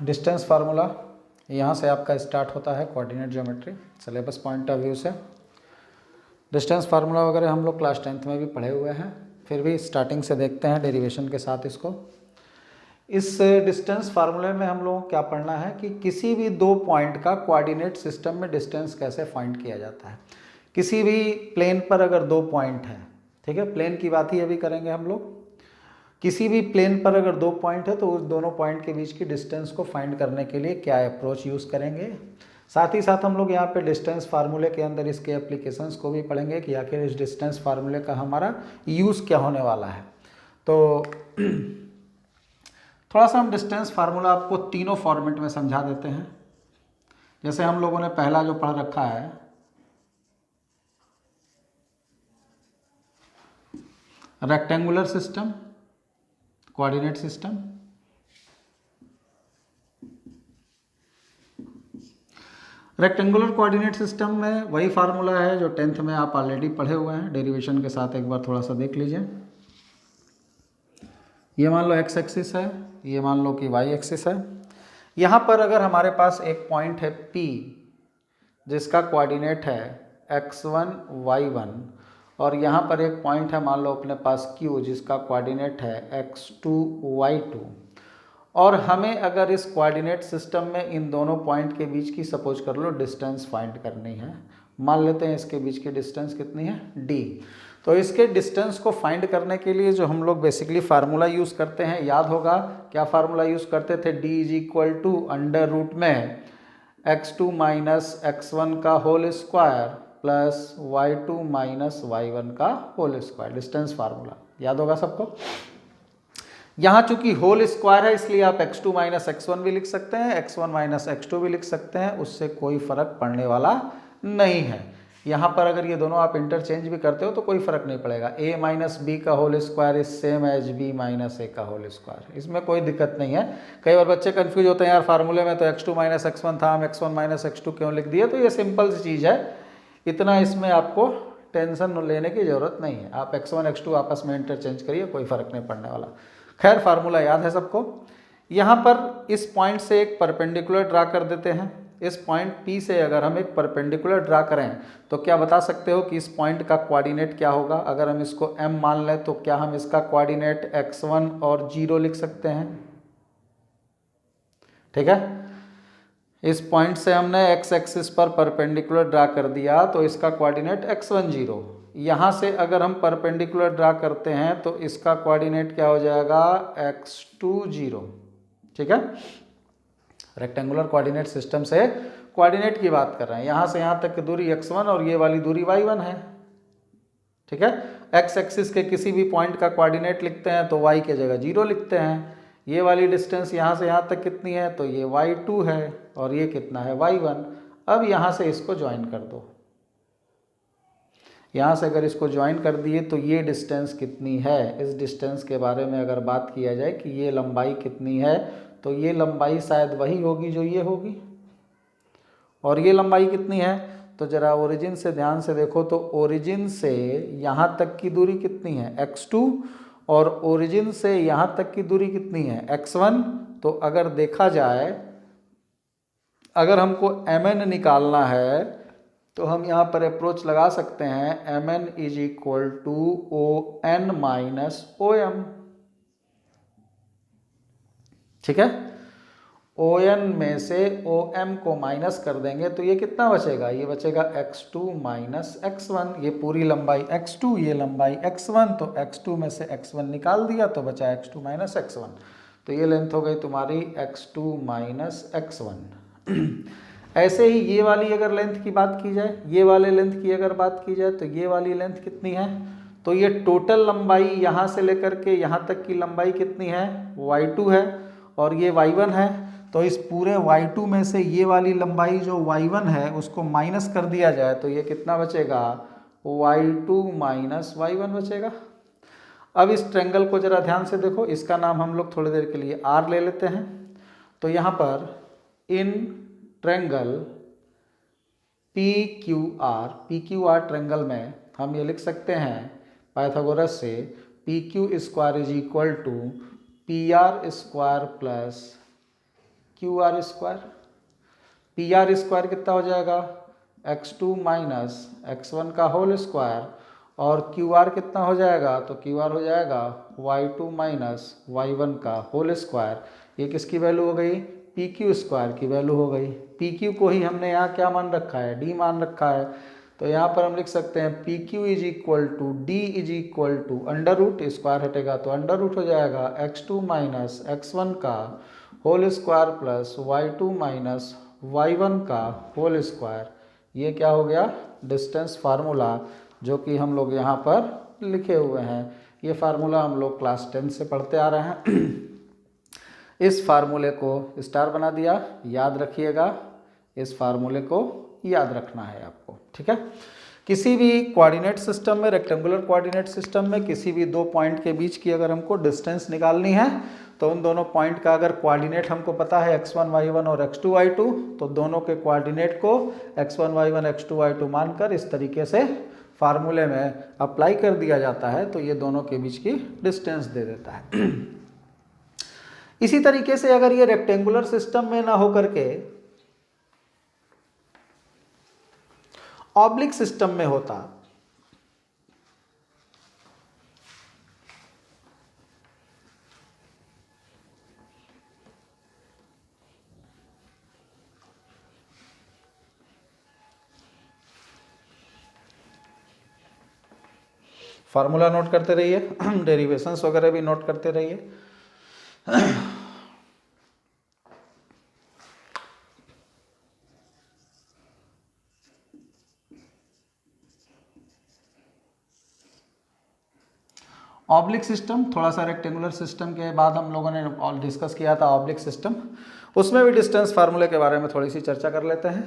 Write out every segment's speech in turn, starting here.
Distance formula यहाँ से आपका स्टार्ट होता है coordinate geometry syllabus point of view से। डिस्टेंस फार्मूला वगैरह हम लोग क्लास 10th में भी पढ़े हुए हैं, फिर भी स्टार्टिंग से देखते हैं डेरिवेशन के साथ इसको। इस डिस्टेंस फार्मूले में हम लोगों को क्या पढ़ना है कि किसी भी दो पॉइंट का कोऑर्डिनेट सिस्टम में डिस्टेंस कैसे फाइंड किया जाता है। किसी भी प्लेन पर अगर दो पॉइंट हैं, ठीक है, प्लेन की बात ही अभी करेंगे हम लोग। किसी भी प्लेन पर अगर दो पॉइंट है तो उस दोनों पॉइंट के बीच की डिस्टेंस को फाइंड करने के लिए क्या अप्रोच यूज़ करेंगे। साथ ही साथ हम लोग यहाँ पे डिस्टेंस फार्मूले के अंदर इसके एप्लीकेशंस को भी पढ़ेंगे कि आखिर इस डिस्टेंस फार्मूले का हमारा यूज़ क्या होने वाला है। तो थोड़ा सा हम डिस्टेंस फार्मूला आपको तीनों फॉर्मेट में समझा देते हैं। जैसे हम लोगों ने पहला जो पढ़ रखा है rectangular system, coordinate system. Rectangular coordinate system में वही फार्मूला है जो 10th में आप ऑलरेडी पढ़े हुए हैं, डेरिवेशन के साथ एक बार थोड़ा सा देख लीजिए। ये मान लो एक्स एक्सिस है, ये मान लो कि वाई एक्सिस है। यहाँ पर अगर हमारे पास एक पॉइंट है P जिसका कोऑर्डिनेट है x1 y1 और यहाँ पर एक पॉइंट है मान लो अपने पास Q जिसका कोऑर्डिनेट है x2 y2, और हमें अगर इस कोऑर्डिनेट सिस्टम में इन दोनों पॉइंट के बीच की सपोज कर लो डिस्टेंस फाइंड करनी है। मान लेते हैं इसके बीच की डिस्टेंस कितनी है d। तो इसके डिस्टेंस को फाइंड करने के लिए जो हम लोग बेसिकली फार्मूला यूज़ करते हैं, याद होगा क्या फार्मूला यूज़ करते थे, d is equal to under root में x2 माइनस x1 का whole square plus y2 minus y1 का होल स्क्वायर, डिस्टेंस फार्मूला याद होगा सबको। यहाँ चूंकि होल स्क्वायर है इसलिए आप x2 माइनस x1 भी लिख सकते हैं, x1 माइनस x2 भी लिख सकते हैं, उससे कोई फर्क पड़ने वाला नहीं है। यहाँ पर अगर ये दोनों आप इंटरचेंज भी करते हो तो कोई फर्क नहीं पड़ेगा। a माइनस बी का whole square is same as b minus a का होल स्क्वायर, इसमें कोई दिक्कत नहीं है। कई बार बच्चे कंफ्यूज होते हैं यार फार्मूले में तो x2 माइनस x1 था, हम x1 माइनस x2 क्यों लिख दिए। तो ये सिंपल सी चीज़ है, इतना इसमें आपको टेंशन लेने की ज़रूरत नहीं है। आप x1 x2 आपस में इंटरचेंज करिए, कोई फर्क नहीं पड़ने वाला। खैर फार्मूला याद है सबको। यहाँ पर इस पॉइंट से एक परपेंडिकुलर ड्रा कर देते हैं। इस पॉइंट P से अगर हम एक परपेंडिकुलर ड्रा करें तो क्या बता सकते हो कि इस पॉइंट का कोऑर्डिनेट क्या होगा। अगर हम इसको M मान लें तो क्या हम इसका कोऑर्डिनेट x1 और 0 लिख सकते हैं, ठीक है। इस पॉइंट से हमने x एक्सिस पर परपेंडिकुलर ड्रा कर दिया तो इसका कोऑर्डिनेट x1 0। यहाँ से अगर हम परपेंडिकुलर ड्रा करते हैं तो इसका कोऑर्डिनेट क्या हो जाएगा x2 0, ठीक है। रेक्टेंगुलर कोऑर्डिनेट सिस्टम से कोऑर्डिनेट की बात कर रहे हैं। यहाँ से यहाँ तक की दूरी x1 और ये वाली दूरी y1 है, ठीक है। x एक्सिस के किसी भी पॉइंट का कोऑर्डिनेट लिखते हैं तो y के जगह 0 लिखते हैं। ये वाली डिस्टेंस यहाँ से यहाँ तक कितनी है तो ये y2 है और ये कितना है y1। अब यहाँ से इसको ज्वाइन कर दो। यहाँ से अगर इसको ज्वाइन कर दिए तो ये डिस्टेंस कितनी है, इस डिस्टेंस के बारे में अगर बात किया जाए कि ये लंबाई कितनी है तो ये लंबाई शायद वही होगी जो ये होगी। और ये लंबाई कितनी है तो जरा ओरिजिन से ध्यान से देखो तो ओरिजिन से यहाँ तक की दूरी कितनी है x2 और ओरिजिन से यहाँ तक की दूरी कितनी है x1। तो अगर देखा जाए अगर हमको mn निकालना है तो हम यहाँ पर अप्रोच लगा सकते हैं mn is equal to ON minus OM, ठीक है। ON में से OM को माइनस कर देंगे तो ये कितना बचेगा, ये बचेगा x2 माइनस x1। ये पूरी लंबाई x2, ये लंबाई x1, तो x2 में से x1 निकाल दिया तो बचा x2 माइनस x1। तो ये लेंथ हो गई तुम्हारी x2 माइनस x1। ऐसे ही ये वाली अगर लेंथ की बात की जाए, ये वाले लेंथ की अगर बात की जाए तो ये वाली लेंथ कितनी है तो ये टोटल लंबाई यहाँ से लेकर के यहाँ तक की लंबाई कितनी है y2 है और ये y1 है। तो इस पूरे y2 में से ये वाली लंबाई जो y1 है उसको माइनस कर दिया जाए तो ये कितना बचेगा y2 माइनस y1 बचेगा। अब इस ट्रेंगल को जरा ध्यान से देखो, इसका नाम हम लोग थोड़ी देर के लिए R ले लेते हैं। तो यहाँ पर इन ट्रेंगल PQR ट्रेंगल में हम ये लिख सकते हैं पाइथागोरस से PQ square is equal to PR square plus Q R square, P R square कितना हो जाएगा x2 माइनस x1 का होल स्क्वायर, और क्यू आर कितना हो जाएगा, तो क्यू आर हो जाएगा y2 माइनस y1 का होल स्क्वायर। ये किसकी वैल्यू हो गई, पी क्यू स्क्वायर की वैल्यू हो गई। पी क्यू को ही हमने यहाँ क्या मान रखा है, डी मान रखा है, तो यहाँ पर हम लिख सकते हैं P Q is equal to D is equal to under root, square हटेगा तो अंडर रूट हो जाएगा x2 माइनस x1 का whole square plus y2 minus y1 का होल स्क्वायर। ये क्या हो गया, डिस्टेंस फार्मूला, जो कि हम लोग यहाँ पर लिखे हुए हैं। ये फार्मूला हम लोग क्लास 10 से पढ़ते आ रहे हैं। इस फार्मूले को स्टार बना दिया, याद रखिएगा, इस फार्मूले को याद रखना है आपको, ठीक है। किसी भी कोऑर्डिनेट सिस्टम में, रेक्टेंगुलर कोऑर्डिनेट सिस्टम में किसी भी दो पॉइंट के बीच की अगर हमको डिस्टेंस निकालनी है, तो उन दोनों पॉइंट का अगर कोऑर्डिनेट हमको पता है x1 y1 और x2 y2, तो दोनों के कोऑर्डिनेट को x1 y1 x2 y2 मानकर इस तरीके से फार्मूले में अप्लाई कर दिया जाता है, तो ये दोनों के बीच की डिस्टेंस दे देता है। इसी तरीके से अगर ये रेक्टेंगुलर सिस्टम में ना होकर के ऑब्लिक सिस्टम में होता, फार्मूला नोट करते रहिए, डेरिवेशंस वगैरह भी नोट करते रहिए। ऑब्लिक सिस्टम, थोड़ा सा रेक्टेंगुलर सिस्टम के बाद हम लोगों ने डिस्कस किया था ऑब्लिक सिस्टम, उसमें भी डिस्टेंस फार्मूले के बारे में थोड़ी सी चर्चा कर लेते हैं।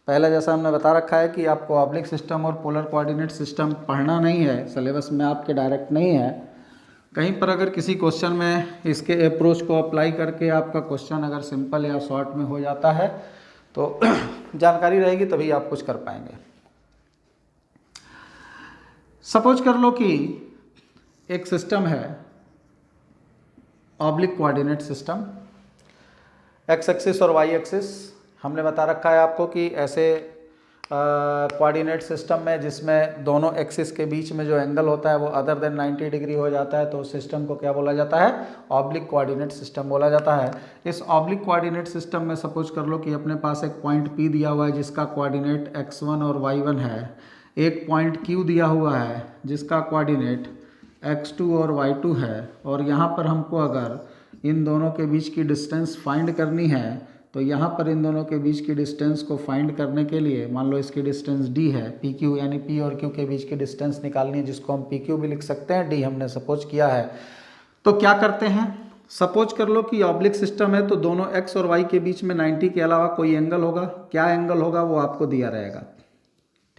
पहले जैसा हमने बता रखा है कि आपको ऑब्लिक सिस्टम और पोलर कोऑर्डिनेट सिस्टम पढ़ना नहीं है, सिलेबस में आपके डायरेक्ट नहीं है। कहीं पर अगर किसी क्वेश्चन में इसके अप्रोच को अप्लाई करके आपका क्वेश्चन अगर सिंपल या शॉर्ट में हो जाता है, तो जानकारी रहेगी तभी आप कुछ कर पाएंगे। सपोज कर लो कि एक सिस्टम है oblique coordinate system, x axis और वाई एक्सिस। हमने बता रखा है आपको कि ऐसे कोऑर्डिनेट सिस्टम में जिसमें दोनों एक्सिस के बीच में जो एंगल होता है वो अदर देन 90 डिग्री हो जाता है, तो उस सिस्टम को क्या बोला जाता है, ऑब्लिक कोऑर्डिनेट सिस्टम बोला जाता है। इस ऑब्लिक कोऑर्डिनेट सिस्टम में सपोज कर लो कि अपने पास एक पॉइंट P दिया हुआ है जिसका कोऑर्डिनेट x1 और y1 है, एक पॉइंट Q दिया हुआ है जिसका कोऑर्डिनेट x2 और y2 है, और यहाँ पर हमको अगर इन दोनों के बीच की डिस्टेंस फाइंड करनी है, तो यहाँ पर इन दोनों के बीच की डिस्टेंस को फाइंड करने के लिए मान लो इसकी डिस्टेंस d है, पी क्यू यानी p और q के बीच की डिस्टेंस निकालनी है, जिसको हम pq भी लिख सकते हैं, d हमने सपोज किया है। तो क्या करते हैं, सपोज कर लो कि ऑब्लिक सिस्टम है, तो दोनों x और y के बीच में 90 के अलावा कोई एंगल होगा। क्या एंगल होगा वो आपको दिया रहेगा,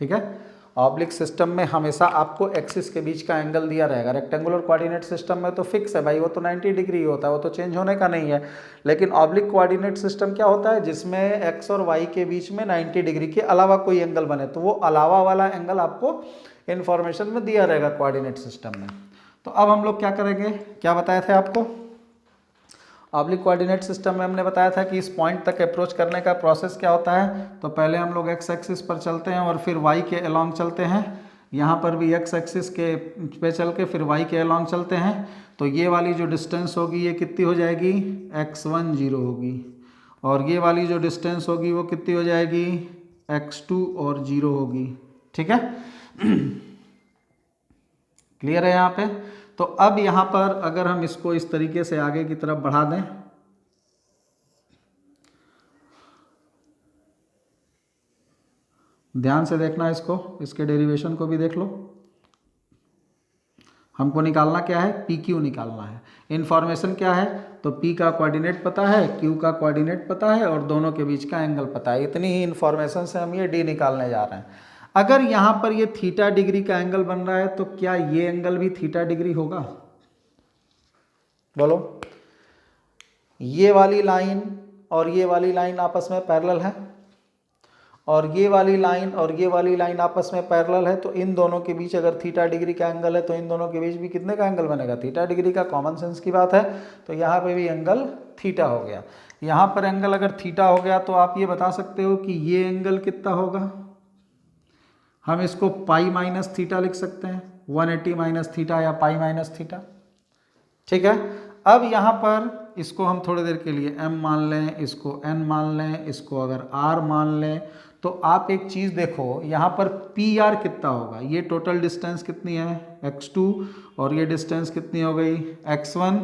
ठीक है। ऑब्लिक सिस्टम में हमेशा आपको एक्सिस के बीच का एंगल दिया रहेगा। रेक्टेंगुलर कोऑर्डिनेट सिस्टम में तो फिक्स है भाई, वो तो 90 डिग्री होता है, वो तो चेंज होने का नहीं है। लेकिन ऑब्लिक कोऑर्डिनेट सिस्टम क्या होता है, जिसमें एक्स और वाई के बीच में 90 डिग्री के अलावा कोई एंगल बने, तो वो अलावा वाला एंगल आपको इन्फॉर्मेशन में दिया रहेगा कोऑर्डिनेट सिस्टम में। तो अब हम लोग क्या करेंगे, क्या बताए थे आपको, ऑब्लिक कोऑर्डिनेट सिस्टम में हमने बताया था कि इस पॉइंट तक अप्रोच करने का प्रोसेस क्या होता है। तो पहले हम लोग एक्स एक्सिस पर चलते हैं और फिर वाई के अलोंग चलते हैं, यहाँ पर भी एक्स एक्सिस के पे चल के फिर वाई के अलोंग चलते हैं। तो ये वाली जो डिस्टेंस होगी ये कितनी हो जाएगी, x1 0 होगी, और ये वाली जो डिस्टेंस होगी वो कितनी हो जाएगी, x2 और 0 होगी, ठीक है। क्लियर है यहाँ पे। तो अब यहाँ पर अगर हम इसको इस तरीके से आगे की तरफ बढ़ा दें, ध्यान से देखना इसको, इसके डेरिवेशन को भी देख लो। हमको निकालना क्या है, पी क्यू निकालना है। इन्फॉर्मेशन क्या है, तो पी का कोऑर्डिनेट पता है, क्यू का कोऑर्डिनेट पता है, और दोनों के बीच का एंगल पता है। इतनी ही इन्फॉर्मेशन से हम ये डी निकालने जा रहे हैं। अगर यहाँ पर ये थीटा डिग्री का एंगल बन रहा है, तो क्या ये एंगल भी थीटा डिग्री होगा, बोलो। ये वाली लाइन और ये वाली लाइन आपस में पैरेलल है, और ये वाली लाइन और ये वाली लाइन आपस में पैरेलल है, तो इन दोनों के बीच अगर थीटा डिग्री का एंगल है तो इन दोनों के बीच भी कितने का एंगल बनेगा, थीटा डिग्री का। कॉमन सेंस की बात है, तो यहाँ पे भी एंगल थीटा हो गया। यहाँ पर एंगल अगर थीटा हो गया तो आप ये बता सकते हो कि ये एंगल कितना होगा, हम इसको पाई माइनस थीटा लिख सकते हैं, 180 माइनस थीटा या पाई माइनस थीटा। ठीक है, अब यहाँ पर इसको हम थोड़ी देर के लिए m मान लें, इसको n मान लें, इसको अगर r मान लें, तो आप एक चीज़ देखो, यहाँ पर पी आर कितना होगा, ये टोटल डिस्टेंस कितनी है x2 और ये डिस्टेंस कितनी हो गई x1।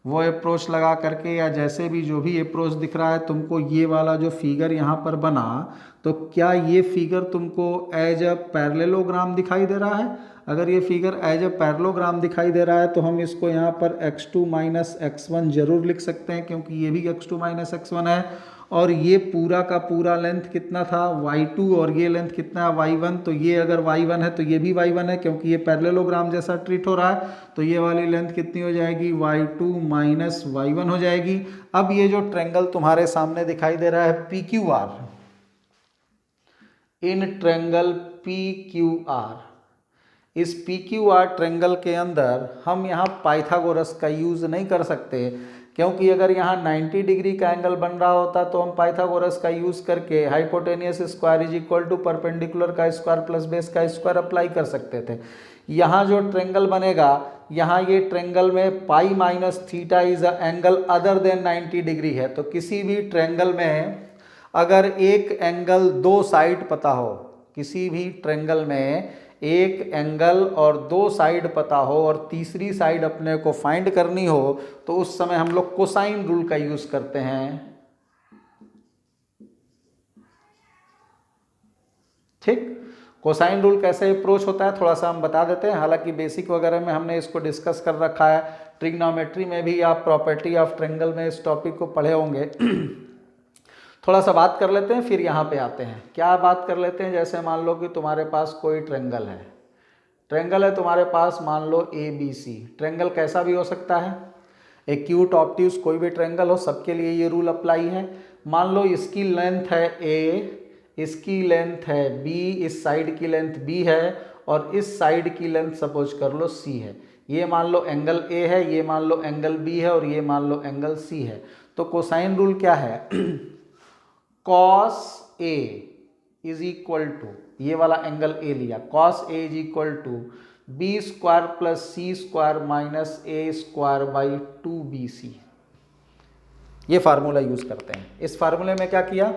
वो अप्रोच लगा करके या जैसे भी जो भी अप्रोच दिख रहा है तुमको, ये वाला जो फिगर यहाँ पर बना, तो क्या ये फिगर तुमको एज अ पैरेललोग्राम दिखाई दे रहा है? अगर ये फिगर एज अ पैरेललोग्राम दिखाई दे रहा है तो हम इसको यहाँ पर x2 माइनस x1 जरूर लिख सकते हैं, क्योंकि ये भी x2 माइनस x1 है। और ये पूरा का पूरा लेंथ कितना था y2 और ये लेंथ कितना है y1, तो ये अगर y1 है तो ये भी y1 है, क्योंकि ये पैरेललोग्राम जैसा ट्रीट हो रहा है। तो ये वाली लेंथ कितनी हो जाएगी, y2 माइनस y1 हो जाएगी। अब ये जो ट्रेंगल तुम्हारे सामने दिखाई दे रहा है PQR, इन ट्रेंगल PQR, इस PQR ट्रेंगल के अंदर हम यहाँ पाइथागोरस का यूज़ नहीं कर सकते, क्योंकि अगर यहाँ 90 डिग्री का एंगल बन रहा होता तो हम पाइथागोरस का यूज़ करके hypotenuse square is equal to perpendicular का स्क्वायर प्लस बेस का स्क्वायर अप्लाई कर सकते थे। यहाँ जो ट्रेंगल बनेगा, यहाँ ये ट्रेंगल में पाई minus theta is a angle other than 90 degree है। तो किसी भी ट्रेंगल में अगर एक एंगल दो साइड पता हो, किसी भी ट्रेंगल में एक एंगल और दो साइड पता हो और तीसरी साइड अपने को फाइंड करनी हो, तो उस समय हम लोग कोसाइन रूल का यूज करते हैं। ठीक, कोसाइन रूल कैसे अप्रोच होता है थोड़ा सा हम बता देते हैं। हालांकि बेसिक वगैरह में हमने इसको डिस्कस कर रखा है, ट्रिग्नोमेट्री में भी आप प्रॉपर्टी ऑफ ट्रेंगल में इस टॉपिक को पढ़े होंगे। थोड़ा सा बात कर लेते हैं, फिर यहाँ पे आते हैं। क्या बात कर लेते हैं, जैसे मान लो कि तुम्हारे पास कोई ट्रेंगल है, ट्रेंगल है तुम्हारे पास, मान लो ABC। ट्रेंगल कैसा भी हो सकता है, एक्यूट ऑब्ट्यूज कोई भी ट्रेंगल हो, सबके लिए ये रूल अप्लाई है। मान लो इसकी लेंथ है A, इसकी लेंथ है B, इस साइड की लेंथ B है और इस साइड की लेंथ सपोज कर लो C है। ये मान लो एंगल A है, ये मान लो एंगल B है और ये मान लो एंगल C है। तो कोसाइन रूल क्या है cos A is equal to, ये वाला एंगल A लिया, cos A is equal to B square plus C square minus A square by 2BC। ये फार्मूला यूज करते हैं। इस फार्मूले में क्या किया,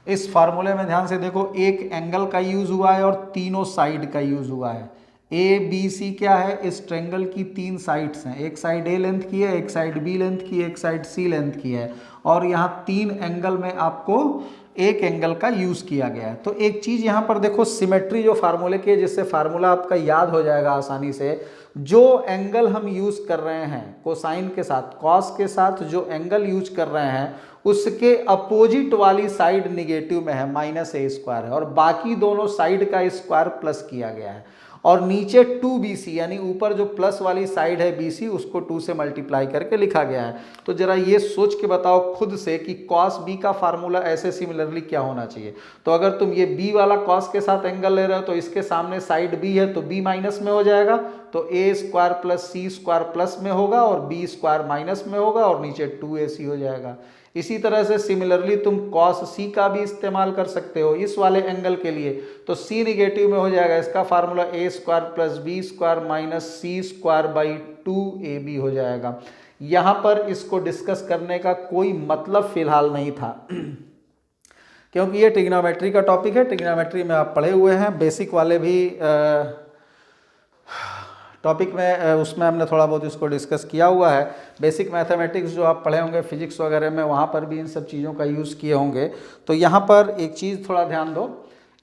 इस फार्मूले में ध्यान से देखो, एक एंगल का यूज हुआ है और तीनों साइड का यूज हुआ है। ABC क्या है, इस ट्रेंगल की तीन साइड्स हैं, एक साइड A लेंथ की है, एक साइड B लेंथ की है, एक साइड C लेंथ की है, और यहाँ तीन एंगल में आपको एक एंगल का यूज किया गया है। तो एक चीज यहाँ पर देखो, सिमेट्री जो फार्मूले की है, जिससे फार्मूला आपका याद हो जाएगा आसानी से। जो एंगल हम यूज कर रहे हैं कोसाइन के साथ, कॉस के साथ जो एंगल यूज कर रहे हैं, उसके अपोजिट वाली साइड निगेटिव में है, माइनस A स्क्वायर है, और बाकी दोनों साइड का स्क्वायर प्लस किया गया है। और नीचे 2BC यानी ऊपर जो प्लस वाली साइड है BC, उसको 2 से मल्टीप्लाई करके लिखा गया है। तो जरा ये सोच के बताओ खुद से कि cos B का फार्मूला ऐसे सिमिलरली क्या होना चाहिए। तो अगर तुम ये B वाला cos के साथ एंगल ले रहे हो तो इसके सामने साइड B है तो B माइनस में हो जाएगा, तो A square plus C square plus में होगा और B स्क्वायर माइनस में होगा और नीचे 2AC हो जाएगा। इसी तरह से सिमिलरली तुम cos C का भी इस्तेमाल कर सकते हो इस वाले एंगल के लिए, तो C निगेटिव में हो जाएगा, इसका formula A square plus B square minus C square by 2AB हो जाएगा। यहाँ पर इसको डिस्कस करने का कोई मतलब फिलहाल नहीं था क्योंकि ये ट्रिग्नोमेट्री का टॉपिक है। ट्रिग्नोमेट्री में आप पढ़े हुए हैं, बेसिक वाले भी टॉपिक में उसमें हमने थोड़ा बहुत इसको डिस्कस किया हुआ है। बेसिक मैथमेटिक्स जो आप पढ़े होंगे फिजिक्स वगैरह में, वहाँ पर भी इन सब चीज़ों का यूज़ किए होंगे। तो यहाँ पर एक चीज़ थोड़ा ध्यान दो,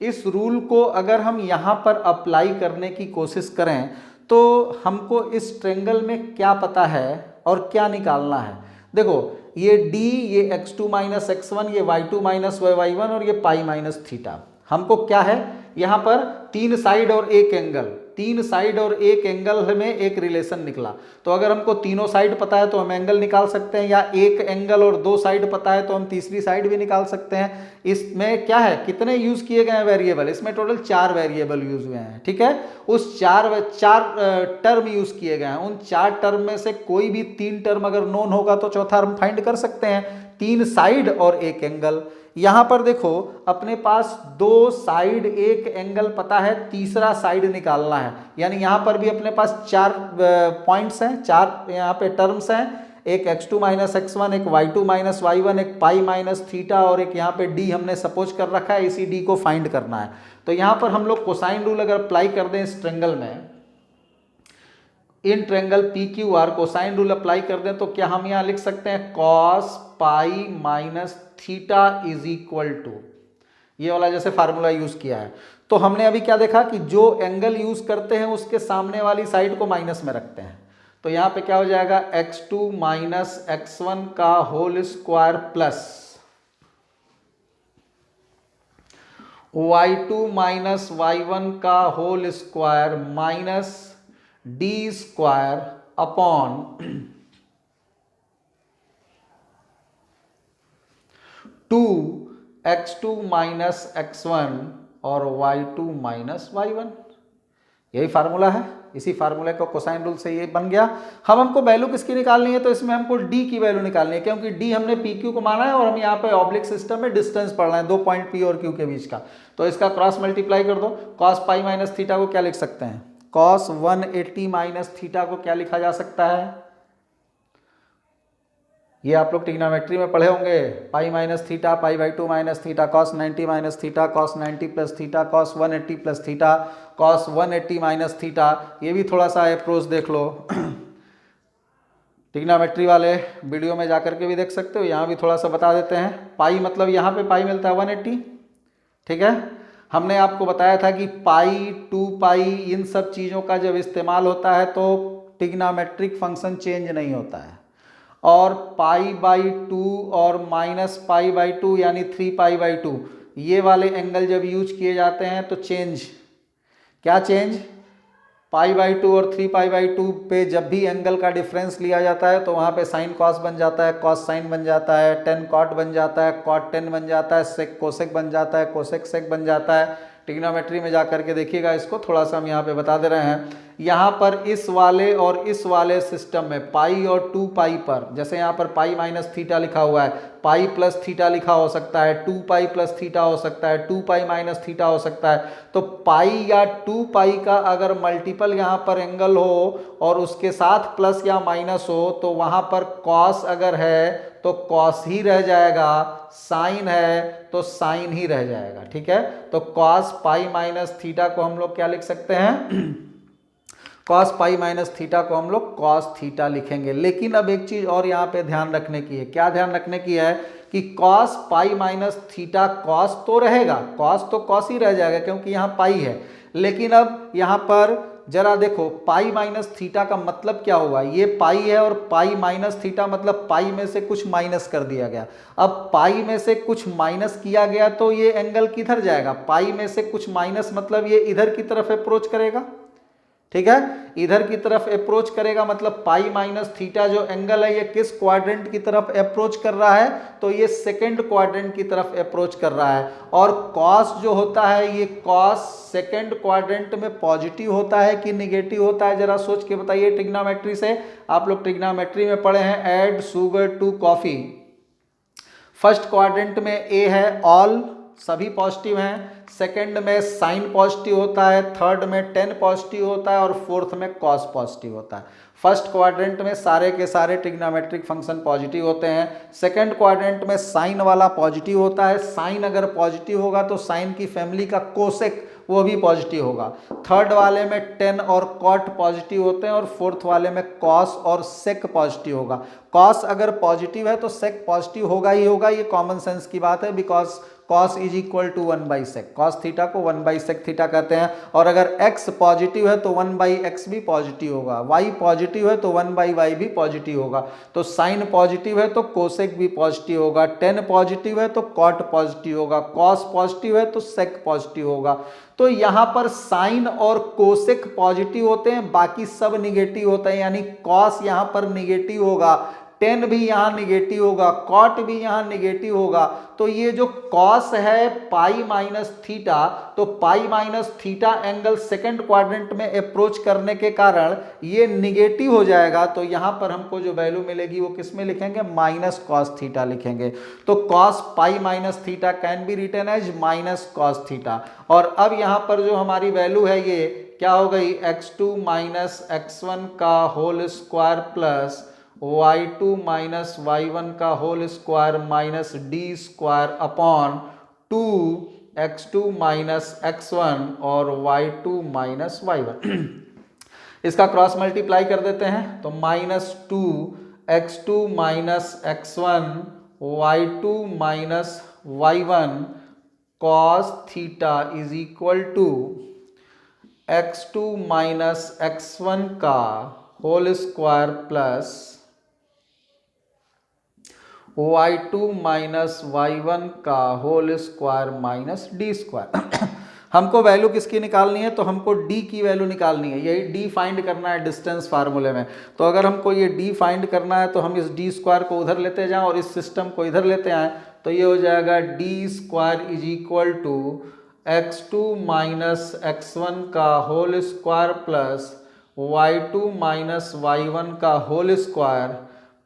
इस रूल को अगर हम यहाँ पर अप्लाई करने की कोशिश करें तो हमको इस ट्रेंगल में क्या पता है और क्या निकालना है। देखो ये D, ये x2 माइनस x1, ये y2 माइनस y1 और ये पाई माइनस थीटा। हमको क्या है, यहाँ पर तीन साइड और एक एंगल, तीन साइड और एक एंगल में एक रिलेशन निकला। तो अगर हमको तीनों साइड पता है तो हम एंगल निकाल सकते हैं, या एक एंगल और दो साइड पता है तो हम तीसरी साइड भी निकाल सकते हैं। इसमें क्या है, कितने यूज किए गए हैं वेरिएबल, इसमें टोटल 4 वेरिएबल यूज हुए हैं। ठीक है, उस चार टर्म यूज किए गए हैं, उन 4 टर्म में से कोई भी 3 टर्म अगर नोन होगा तो चौथा हम फाइंड कर सकते हैं, 3 साइड और एक एंगल। यहां पर देखो अपने पास 2 साइड एक एंगल पता है, तीसरा साइड निकालना है, यानी यहां पर भी अपने पास 4 पॉइंट्स हैं, 4 यहां पे टर्म्स हैं, एक x2 माइनस x1, एक y2 माइनस y1, एक पाई माइनस थीटा और एक यहाँ पे d हमने सपोज कर रखा है, इसी d को फाइंड करना है। तो यहाँ पर हम लोग कोसाइन रूल अगर अप्लाई कर दें इस ट्रेंगल में, in triangle P Q R cosine rule apply कर दें तो क्या हम यहाँ लिख सकते हैं cos pi minus theta is equal to, ये वाला जैसे फार्मूला यूज किया है। तो हमने अभी क्या देखा कि जो एंगल यूज करते हैं उसके सामने वाली साइड को माइनस में रखते हैं। तो यहां पे क्या हो जाएगा, x2 माइनस x1 का whole square plus y2 minus y1 का whole square minus d square upon 2x2 minus x1 और y2 माइनस y1, यही फार्मूला है। इसी फार्मूले को कोसाइन रूल से ये बन गया। हमको वैल्यू किसकी निकालनी है, तो इसमें हमको d की वैल्यू निकालनी है, क्योंकि d हमने पी क्यू को माना है और हम यहाँ पे ऑब्लिक सिस्टम में डिस्टेंस पढ़ रहे हैं 2 पॉइंट p और q के बीच का। तो इसका क्रॉस मल्टीप्लाई कर दो, कॉस पाई माइनस थीटा को क्या लिख सकते हैं, कॉस 180 माइनस थीटा को क्या लिखा जा सकता है, ये आप लोग ट्रिग्नोमेट्री में पढ़े होंगे, पाई minus theta pi by 2 minus theta cos 90 minus theta cos 90 plus theta cos 180 plus theta cos 180 minus theta. ये भी थोड़ा सा अप्रोच देख लो, ट्रिग्नोमेट्री वाले वीडियो में जाकर के भी देख सकते हो, यहाँ भी थोड़ा सा बता देते हैं। पाई मतलब यहाँ पे पाई मिलता है 180, ठीक है। हमने आपको बताया था कि पाई 2 पाई इन सब चीज़ों का जब इस्तेमाल होता है तो ट्रिग्नोमेट्रिक फंक्शन चेंज नहीं होता है, और पाई बाई 2 और माइनस पाई बाई 2 यानी 3 पाई बाई 2 ये वाले एंगल जब यूज किए जाते हैं तो चेंज, क्या चेंज, पाई बाई 2 और 3 पाई बाई 2 पे जब भी एंगल का डिफरेंस लिया जाता है तो वहाँ पे साइन कॉस बन जाता है, कॉस साइन बन जाता है, टेन कॉट बन जाता है, कॉट टेन बन जाता है, सेक कोसेक बन जाता है, कोसेक सेक बन जाता है। ट्रिग्नोमेट्री में जा करके देखिएगा, इसको थोड़ा सा हम यहाँ पे बता दे रहे हैं। यहाँ पर इस वाले और इस वाले सिस्टम में पाई और 2 पाई पर, जैसे यहाँ पर पाई माइनस थीटा लिखा हुआ है, पाई प्लस थीटा लिखा हो सकता है, 2 पाई प्लस थीटा हो सकता है, 2 पाई माइनस थीटा हो सकता है। तो पाई या 2 पाई का अगर मल्टीपल यहाँ पर एंगल हो और उसके साथ प्लस या माइनस हो तो वहाँ पर कॉस अगर है तो कॉस ही रह जाएगा, साइन है तो साइन ही रह जाएगा, ठीक है। तो कॉस पाई माइनस थीटा को हम लोग क्या लिख सकते हैं, कॉस पाई माइनस थीटा को हम लोग कॉस थीटा लिखेंगे। लेकिन अब एक चीज और यहाँ पे ध्यान रखने की है, क्या ध्यान रखने की है कि cos pi minus theta cos तो रहेगा, कॉस तो कॉस ही रह जाएगा क्योंकि यहाँ पाई है। लेकिन अब यहाँ पर जरा देखो, पाई माइनस थीटा का मतलब क्या हुआ, ये पाई है और पाई माइनस थीटा मतलब पाई में से कुछ माइनस कर दिया गया। अब पाई में से कुछ माइनस किया गया तो ये एंगल किधर जाएगा, पाई में से कुछ माइनस मतलब ये इधर की तरफ अप्रोच करेगा, ठीक है, इधर की तरफ अप्रोच करेगा। मतलब पाई माइनस थीटा जो एंगल है ये किस क्वाड्रेंट की तरफ अप्रोच कर रहा है, तो ये सेकंड क्वाड्रेंट की तरफ अप्रोच कर रहा है। और कॉस जो होता है ये कॉस सेकंड क्वाड्रेंट में पॉजिटिव होता है कि निगेटिव होता है, जरा सोच के बताइए। ट्रिग्नोमेट्री से आप लोग ट्रिग्नोमेट्री में पढ़े हैं, add sugar to coffee. First quadrant में ए है, ऑल सभी पॉजिटिव हैं, सेकंड में साइन पॉजिटिव होता है, थर्ड में टेन पॉजिटिव होता है और फोर्थ में कॉस पॉजिटिव होता है। फर्स्ट क्वाड्रेंट में सारे के सारे ट्रिग्नोमेट्रिक फंक्शन पॉजिटिव होते हैं, सेकंड क्वाड्रेंट में साइन वाला पॉजिटिव होता है, साइन अगर पॉजिटिव होगा तो साइन की फैमिली का कोसेक वो भी पॉजिटिव होगा, थर्ड वाले में टेन और कॉट पॉजिटिव होते हैं और फोर्थ वाले में कॉस और सेक पॉजिटिव होगा। कॉस अगर पॉजिटिव है तो सेक पॉजिटिव होगा ही होगा, ये कॉमन सेंस की बात है, because cos is equal to 1/sec, cos theta को 1/sec थीटा कहते हैं। और अगर x पॉजिटिव है तो 1/x भी पॉजिटिव होगा, y पॉजिटिव है तो 1/y भी पॉजिटिव होगा। तो साइन पॉजिटिव है तो कोसेक भी पॉजिटिव होगा, टेन पॉजिटिव है तो कॉट पॉजिटिव होगा, कॉस पॉजिटिव है तो सेक पॉजिटिव होगा। तो यहां पर साइन और कोसेक पॉजिटिव होते हैं, बाकी सब निगेटिव होते हैं, यानी कॉस यहां पर निगेटिव होगा, टेन भी यहां निगेटिव होगा, कॉट भी यहां निगेटिव होगा। तो ये जो कॉस है पाई माइनस थीटा, तो पाई minus theta angle second quadrant में अप्रोच करने के कारण ये निगेटिव हो जाएगा। तो यहां पर हमको जो वैल्यू मिलेगी वो किस में लिखेंगे, माइनस कॉस थीटा लिखेंगे। तो cos pi minus theta can be written as minus cos theta. और अब यहां पर जो हमारी वैल्यू है ये क्या हो गई, x2 माइनस x1 का whole square plus y2 minus y1 का whole square minus D square upon 2x2 minus x1 और y2 माइनस y1। इसका क्रॉस मल्टीप्लाई कर देते हैं तो -2x2 minus x1 y2 minus y1 cos theta is equal to x2 minus x1 का whole square plus y2 minus y1 का whole square minus D square. हमको value किसकी निकालनी है, तो हमको d की वैल्यू निकालनी है, यही d फाइंड करना है डिस्टेंस फार्मूले में। तो अगर हमको ये d फाइंड करना है तो हम इस d स्क्वायर को उधर लेते जाएं और इस सिस्टम को इधर लेते आए, तो ये हो जाएगा d square is equal to x2 minus x1 का whole square plus y2 minus y1 का whole square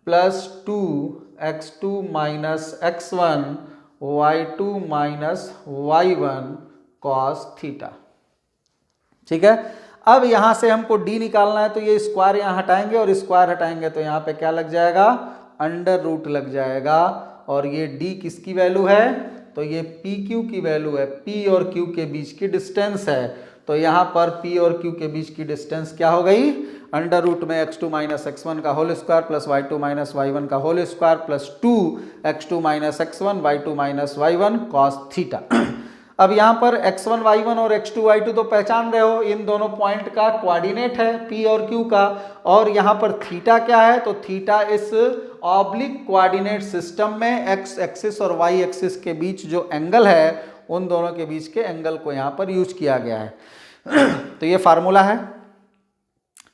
plus 2x2 minus x1 y2 minus y1 cos theta. ठीक है, अब यहां से हमको d निकालना है, तो ये स्क्वायर यहां हटाएंगे और स्क्वायर हटाएंगे तो यहां पे क्या लग जाएगा, अंडर रूट लग जाएगा। और ये d किसकी वैल्यू है, तो ये PQ की वैल्यू है, P और Q के बीच की डिस्टेंस है। तो यहां पर P और Q के बीच की डिस्टेंस क्या हो गई, अंडर रूट में x2 माइनस x1 का whole square plus y2 minus y1 का whole square plus 2x2 minus x1 y2 minus y1 cos theta. अब यहां पर x1 y1 और x2 y2 तो पहचान रहे हो, इन दोनों पॉइंट का कोऑर्डिनेट है P और Q का। और यहां पर थीटा क्या है, तो थीटा इस ऑब्लिक कोऑर्डिनेट सिस्टम में x एक्सिस और y एक्सिस के बीच जो एंगल है उन दोनों के बीच के एंगल को यहां पर यूज किया गया है। तो ये फार्मूला है,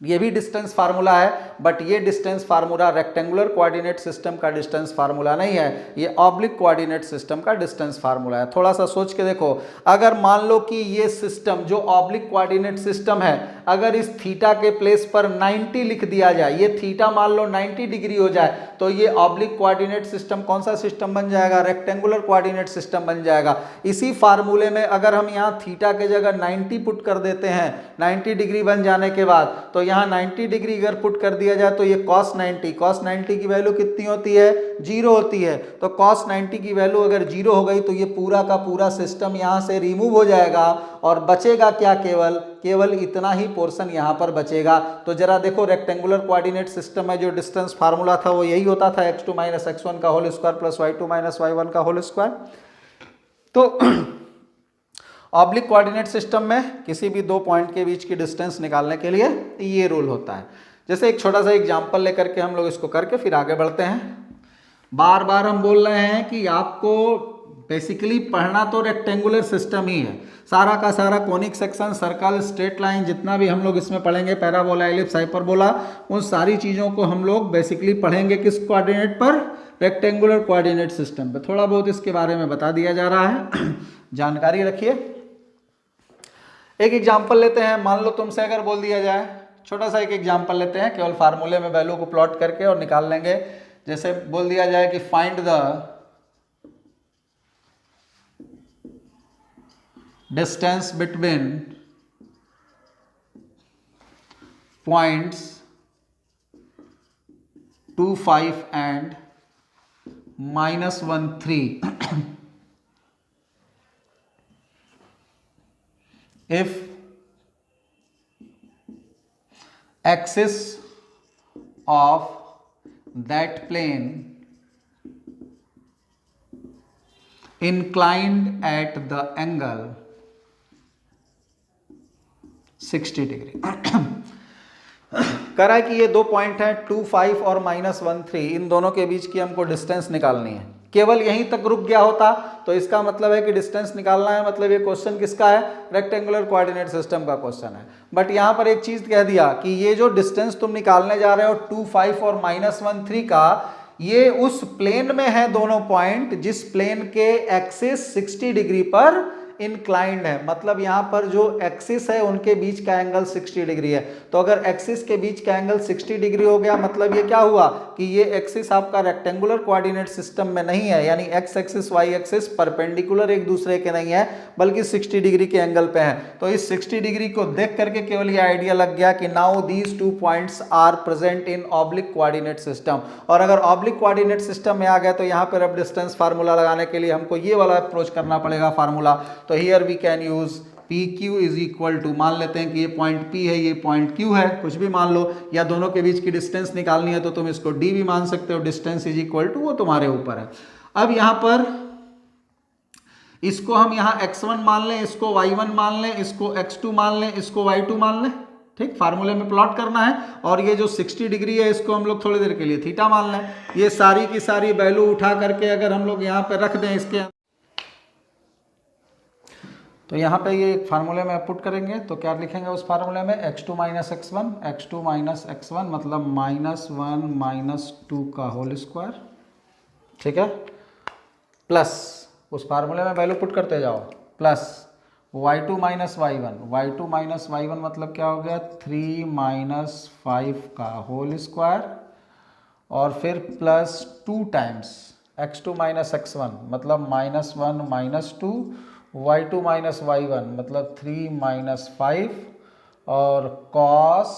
ये भी डिस्टेंस फार्मूला है, बट ये distance formula rectangular coordinate system का डिस्टेंस फार्मूला नहीं है, ये ऑब्लिक कोऑर्डिनेट सिस्टम का डिस्टेंस फार्मूला है। थोड़ा सा सोच के देखो, अगर मान लो कि ये सिस्टम जो ऑब्लिक कोऑर्डिनेट सिस्टम है, अगर इस थीटा के प्लेस पर 90 लिख दिया जाए, ये थीटा मान लो 90 डिग्री हो जाए, तो ये ऑब्लिक कोऑर्डिनेट सिस्टम कौन सा सिस्टम बन जाएगा, रेक्टेंगुलर कोऑर्डिनेट सिस्टम बन जाएगा। इसी फार्मूले में अगर हम यहाँ थीटा के जगह 90 पुट कर देते हैं, 90 डिग्री बन जाने के बाद, तो यहाँ 90 डिग्री अगर पुट कर दिया जाए तो ये cos 90 की वैल्यू कितनी होती है, 0 होती है। तो cos 90 की वैल्यू अगर 0 हो गई तो ये पूरा का पूरा सिस्टम यहाँ से रिमूव हो जाएगा और बचेगा क्या, केवल इतना ही पोर्शन यहाँ पर बचेगा। तो जरा देखो, रेक्टेंगुलर कोऑर्डिनेट सिस्टम में जो डिस्टेंस फार्मूला था वो यही होता था, x2 माइनस x1 का whole square plus y2 minus y1 का होल स्क्वायर। तो ऑब्लिक कोऑर्डिनेट सिस्टम में किसी भी दो पॉइंट के बीच की डिस्टेंस निकालने के लिए ये रूल होता है। जैसे एक छोटा सा एग्जांपल लेकर के हम लोग इसको करके फिर आगे बढ़ते हैं। बार बार हम बोल रहे हैं कि आपको बेसिकली पढ़ना तो रेक्टेंगुलर सिस्टम ही है, सारा का सारा conic section, circle, straight line, जितना भी हम लोग इसमें पढ़ेंगे, पैराबोला, एलिप्स, हाइपरबोला, उन सारी चीज़ों को हम लोग बेसिकली पढ़ेंगे किस कोऑर्डिनेट पर, रेक्टेंगुलर कोऑर्डिनेट सिस्टम पे। थोड़ा बहुत इसके बारे में बता दिया जा रहा है, जानकारी रखिए। एक एग्जाम्पल लेते हैं, मान लो तुमसे अगर बोल दिया जाए, छोटा सा एक एग्जाम्पल लेते हैं, केवल फार्मूले में वैल्यू को प्लॉट करके और निकाल लेंगे। जैसे बोल दिया जाए कि find the distance between points 2, 5 and -1, 3 if axis of that plane inclined at the angle 60 degree. करा कि ये दो पॉइंट हैं 25 और -13, इन दोनों के बीच की हमको डिस्टेंस निकालनी है। केवल यहीं तक रुक गया होता तो इसका मतलब है कि डिस्टेंस निकालना है, मतलब ये क्वेश्चन किसका है, रेक्टेंगुलर कोऑर्डिनेट सिस्टम का क्वेश्चन है। बट यहाँ पर एक चीज कह दिया कि ये जो डिस्टेंस तुम निकालने जा रहे हो 25 और -13 का, ये उस प्लेन में है दोनों पॉइंट जिस प्लेन के एक्सिस 60 डिग्री पर इंक्लाइंड है। मतलब यहां पर जो एक्सिस है उनके बीच का एंगल 60 डिग्री है। तो अगर एक्सिस के बीच का एंगल 60 डिग्री हो गया, मतलब ये क्या हुआ कि ये एक्सिस आपका रेक्टेंगुलर कोऑर्डिनेट सिस्टम में नहीं है, यानी X axis Y axis perpendicular एक दूसरे के नहीं है, बल्कि 60 डिग्री के एंगल पे है। तो इस 60 डिग्री को देख करके केवल ये आइडिया लग गया कि now these two points are present in oblique coordinate system. और अगर ऑब्लिक कोऑर्डिनेट सिस्टम में आ गया तो यहाँ पर अब डिस्टेंस फार्मूला लगाने के लिए हमको ये वाला अप्रोच करना पड़ेगा फार्मूला। तो here we can use P Q is equal to, मान लेते हैं कि ये पॉइंट P है, ये पॉइंट Q है, कुछ भी मान लो, या दोनों के बीच की डिस्टेंस निकालनी है तो तुम इसको D भी मान सकते हो, डिस्टेंस इज इक्वल टू, वो तुम्हारे ऊपर है। अब यहाँ पर इसको हम यहाँ x1 मान लें, इसको y1 मान लें, इसको x2 मान लें, इसको y2 मान लें, ठीक, फार्मूले में प्लॉट करना है। और ये जो 60 डिग्री है इसको हम लोग थोड़ी देर के लिए थीटा मान लें। ये सारी की सारी वैल्यू उठा करके अगर हम लोग यहाँ पे रख दें इसके, तो यहाँ पे ये फार्मूले में पुट करेंगे तो क्या लिखेंगे उस फार्मूले में, x2 माइनस x1 मतलब -1 -2 का होल स्क्वायर, ठीक है, प्लस उस फार्मूले में वैल्यू पुट करते जाओ, प्लस y2 माइनस y1 मतलब क्या हो गया 3 - 5 का होल स्क्वायर, और फिर plus 2 times x2 minus x1 मतलब -1 -2, y2 माइनस y1 मतलब 3 - 5, और cos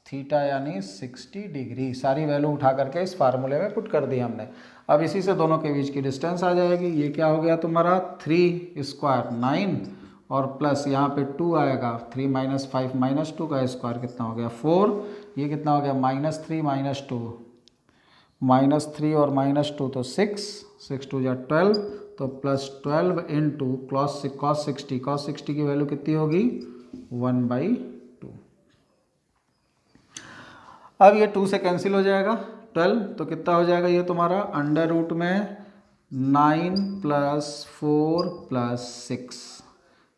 थीटा यानी 60 डिग्री। सारी वैल्यू उठा करके इस फार्मूले में पुट कर दी हमने। अब इसी से दोनों के बीच की डिस्टेंस आ जाएगी। ये क्या हो गया तुम्हारा 3 स्क्वायर 9, और प्लस यहाँ पे 2 आएगा, 3 - 5 -2 का स्क्वायर कितना हो गया 4, ये कितना हो गया -3 -2 और -2 तो 6 2 = 12, तो प्लस 12 इंटू cos 60 की वैल्यू कितनी होगी 1/2। अब ये 2 से कैंसिल हो जाएगा, 12 तो कितना हो जाएगा ये तुम्हारा अंडर रूट में 9 + 4 + 6,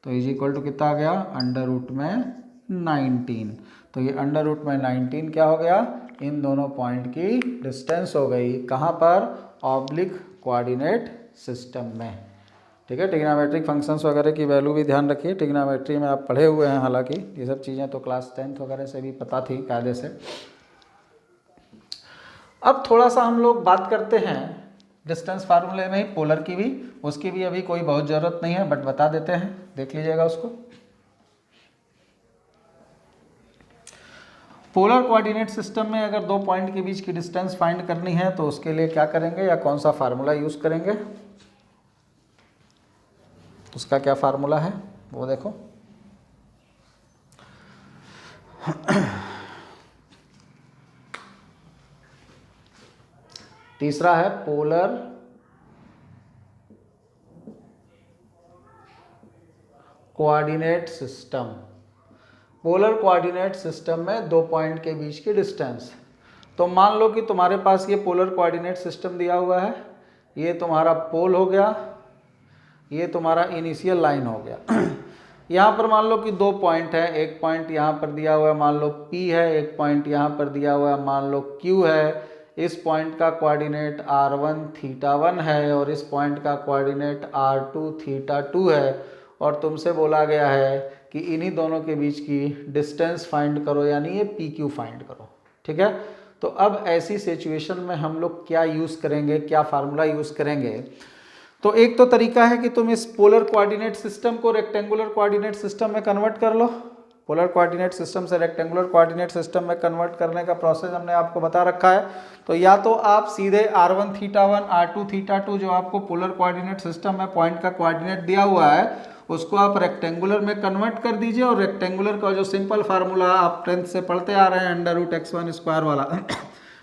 तो इज इक्वल टू कितना आ गया अंडर रूट में 19। तो ये अंडर रूट में 19 क्या हो गया, इन दोनों पॉइंट की डिस्टेंस हो गई, कहाँ पर, ऑब्लिक कोऑर्डिनेट सिस्टम में, ठीक है। ट्रिग्नोमेट्रिक फंक्शंस वगैरह की वैल्यू भी ध्यान रखिए, ट्रिग्नोमेट्री में आप पढ़े हुए हैं, हालांकि ये सब चीज़ें तो क्लास 10th वगैरह से भी पता थी कायदे से। अब थोड़ा सा हम लोग बात करते हैं डिस्टेंस फार्मूले में ही पोलर की भी, उसकी भी अभी कोई बहुत ज़रूरत नहीं है, बट बता देते हैं, देख लीजिएगा उसको। पोलर कोऑर्डिनेट सिस्टम में अगर दो पॉइंट के बीच की डिस्टेंस फाइंड करनी है तो उसके लिए क्या करेंगे या कौन सा फार्मूला यूज करेंगे, उसका क्या फार्मूला है वो देखो। तीसरा है polar coordinate system. Polar coordinate system में दो पॉइंट के बीच की डिस्टेंस, तो मान लो कि तुम्हारे पास ये पोलर कोऑर्डिनेट सिस्टम दिया हुआ है, ये तुम्हारा पोल हो गया, ये तुम्हारा इनिशियल लाइन हो गया। यहाँ पर मान लो कि दो पॉइंट है, एक पॉइंट यहाँ पर दिया हुआ है मान लो P है, एक पॉइंट यहाँ पर दिया हुआ है मान लो Q है। इस पॉइंट का कोऑर्डिनेट r1 θ1 है और इस पॉइंट का कोऑर्डिनेट r2 θ2 है, और तुमसे बोला गया है कि इन्हीं दोनों के बीच की डिस्टेंस फाइंड करो, यानी ये PQ फाइंड करो, ठीक है। तो अब ऐसी सिचुएशन में हम लोग क्या यूज़ करेंगे, क्या फार्मूला यूज़ करेंगे, तो एक तो तरीका है कि तुम इस पोलर कोऑर्डिनेट सिस्टम को रेक्टेंगुलर कोऑर्डिनेट सिस्टम में कन्वर्ट कर लो। पोलर कोऑर्डिनेट सिस्टम से रेक्टेंगुलर कोऑर्डिनेट सिस्टम में कन्वर्ट करने का प्रोसेस हमने आपको बता रखा है। तो या तो आप सीधे r1 θ1 r2 θ2 जो आपको पोलर कोऑर्डिनेट सिस्टम में पॉइंट का कोऑर्डिनेट दिया हुआ है उसको आप रेक्टेंगुलर में कन्वर्ट कर दीजिए, और रेक्टेंगुलर का जो सिंपल फार्मूला आप 10th से पढ़ते आ रहे हैं अंडर रूट x1 स्क्वायर वाला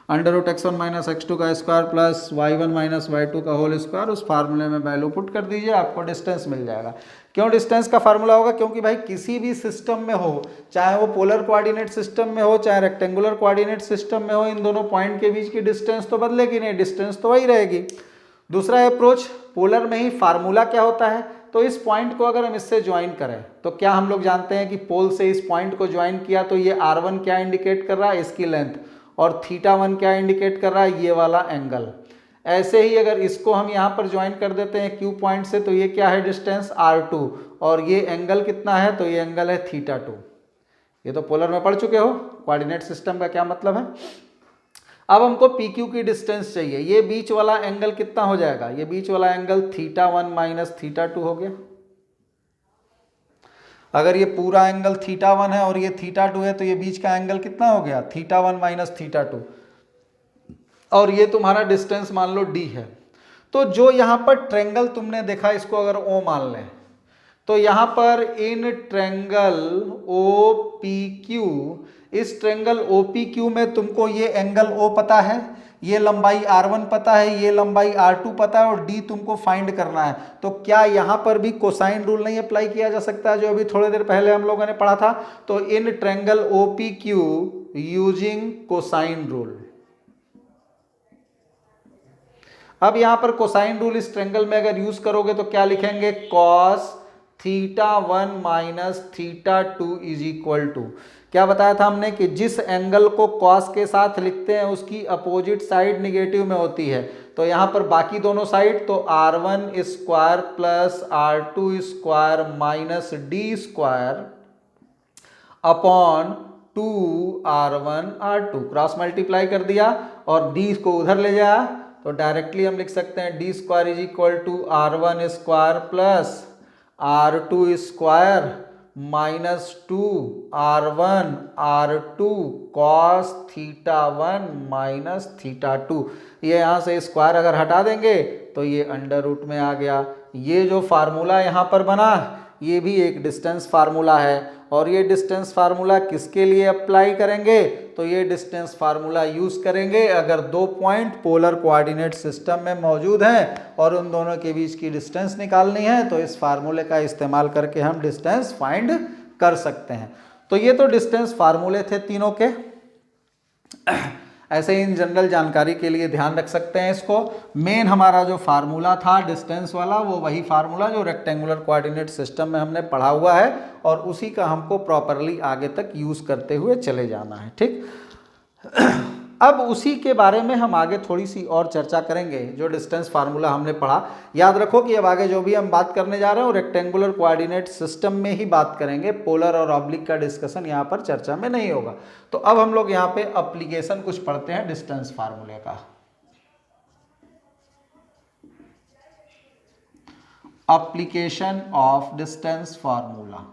under root x1 minus x2 का square plus y1 minus y2 का होल स्क्वायर, उस फार्मूले में वैल्यू पुट कर दीजिए, आपको डिस्टेंस मिल जाएगा। क्यों डिस्टेंस का फार्मूला होगा? क्योंकि भाई किसी भी सिस्टम में हो, चाहे वो पोलर कोऑर्डिनेट सिस्टम में हो चाहे रेक्टेंगुलर कोऑर्डिनेट सिस्टम में हो, इन दोनों पॉइंट के बीच की डिस्टेंस तो बदलेगी नहीं, डिस्टेंस तो वही रहेगी। दूसरा अप्रोच, पोलर में ही फार्मूला क्या होता है, तो इस पॉइंट को अगर हम इससे ज्वाइन करें तो क्या हम लोग जानते हैं कि पोल से इस पॉइंट को ज्वाइन किया तो ये r1 क्या इंडिकेट कर रहा है, इसकी लेंथ, और θ1 क्या इंडिकेट कर रहा है, ये वाला एंगल। ऐसे ही अगर इसको हम यहाँ पर ज्वाइन कर देते हैं Q पॉइंट से, तो ये क्या है डिस्टेंस r2, और ये एंगल कितना है, तो ये एंगल है θ2। ये तो पोलर में पढ़ चुके हो कोऑर्डिनेट सिस्टम का क्या मतलब है। अब हमको PQ की डिस्टेंस चाहिए, ये बीच वाला एंगल कितना हो जाएगा, ये बीच वाला एंगल θ1 माइनस θ2 हो गया। अगर ये पूरा एंगल θ1 है और ये θ2 है तो ये बीच का एंगल कितना हो गया, θ1 माइनस θ2, और ये तुम्हारा डिस्टेंस मान लो d है। तो जो यहाँ पर ट्रेंगल तुमने देखा, इसको अगर O मान लें, तो यहाँ पर इन ट्रेंगल OPQ, इस ट्रेंगल OPQ में तुमको ये एंगल O पता है, ये लंबाई r1 पता है, ये लंबाई r2 पता है, और d तुमको फाइंड करना है। तो क्या यहाँ पर भी कोसाइन रूल नहीं अप्लाई किया जा सकता है, जो अभी थोड़ी देर पहले हम लोगों ने पढ़ा था। तो in triangle OPQ using cosine rule. अब यहाँ पर कोसाइन रूल इस ट्रेंगल में अगर यूज करोगे तो क्या लिखेंगे, cos θ1 minus θ2 is equal to, क्या बताया था हमने कि जिस एंगल को cos के साथ लिखते हैं उसकी अपोजिट साइड निगेटिव में होती है। तो यहाँ पर बाकी दोनों साइड, तो r1 square plus r2 square minus d square upon 2r1 r2 cross multiply कर दिया और d को उधर ले जाया, तो डायरेक्टली हम लिख सकते हैं d square is equal to r1 square plus r2 square minus 2r1 r2 cos θ1 minus θ2। ये यहाँ से स्क्वायर अगर हटा देंगे तो ये अंडर रूट में आ गया। ये जो फार्मूला यहाँ पर बना, ये भी एक डिस्टेंस फार्मूला है, और ये डिस्टेंस फार्मूला किसके लिए अप्लाई करेंगे, तो ये डिस्टेंस फार्मूला यूज करेंगे अगर दो पॉइंट पोलर कोऑर्डिनेट सिस्टम में मौजूद हैं और उन दोनों के बीच की डिस्टेंस निकालनी है, तो इस फार्मूले का इस्तेमाल करके हम डिस्टेंस फाइंड कर सकते हैं। तो ये तो डिस्टेंस फार्मूले थे तीनों के। ऐसे ही इन जनरल जानकारी के लिए ध्यान रख सकते हैं इसको। मेन हमारा जो फार्मूला था डिस्टेंस वाला, वो वही फार्मूला जो रेक्टेंगुलर कोऑर्डिनेट सिस्टम में हमने पढ़ा हुआ है, और उसी का हमको प्रॉपरली आगे तक यूज करते हुए चले जाना है। ठीक, अब उसी के बारे में हम आगे थोड़ी सी और चर्चा करेंगे। जो डिस्टेंस फार्मूला हमने पढ़ा, याद रखो कि अब आगे जो भी हम बात करने जा रहे हैं वो रेक्टेंगुलर कोऑर्डिनेट सिस्टम में ही बात करेंगे, पोलर और ऑब्लिक का डिस्कशन यहाँ पर चर्चा में नहीं होगा। तो अब हम लोग यहाँ पे एप्लीकेशन कुछ पढ़ते हैं डिस्टेंस फार्मूले का। Application of distance formula.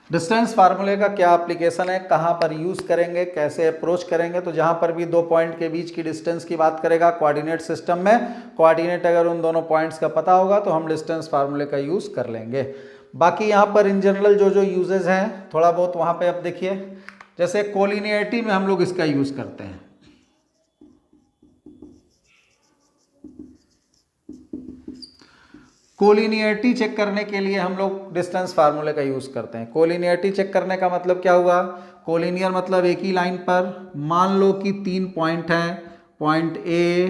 Distance फार्मूले का क्या एप्लीकेशन है, कहाँ पर यूज़ करेंगे, कैसे अप्रोच करेंगे, तो जहाँ पर भी दो पॉइंट के बीच की डिस्टेंस की बात करेगा कोऑर्डिनेट सिस्टम में, कोऑर्डिनेट अगर उन दोनों पॉइंट्स का पता होगा तो हम डिस्टेंस फार्मूले का यूज़ कर लेंगे। बाकी यहाँ पर इन जनरल जो जो यूजेज हैं थोड़ा बहुत वहाँ पर अब देखिए, जैसे कोलिनियरिटी में हम लोग इसका यूज़ करते हैं। कोलिनियरिटी चेक करने के लिए हम लोग डिस्टेंस फार्मूले का यूज़ करते हैं। कोलिनियरिटी चेक करने का मतलब क्या हुआ, कोलिनियर मतलब एक ही लाइन पर मान लो कि 3 पॉइंट हैं, point A,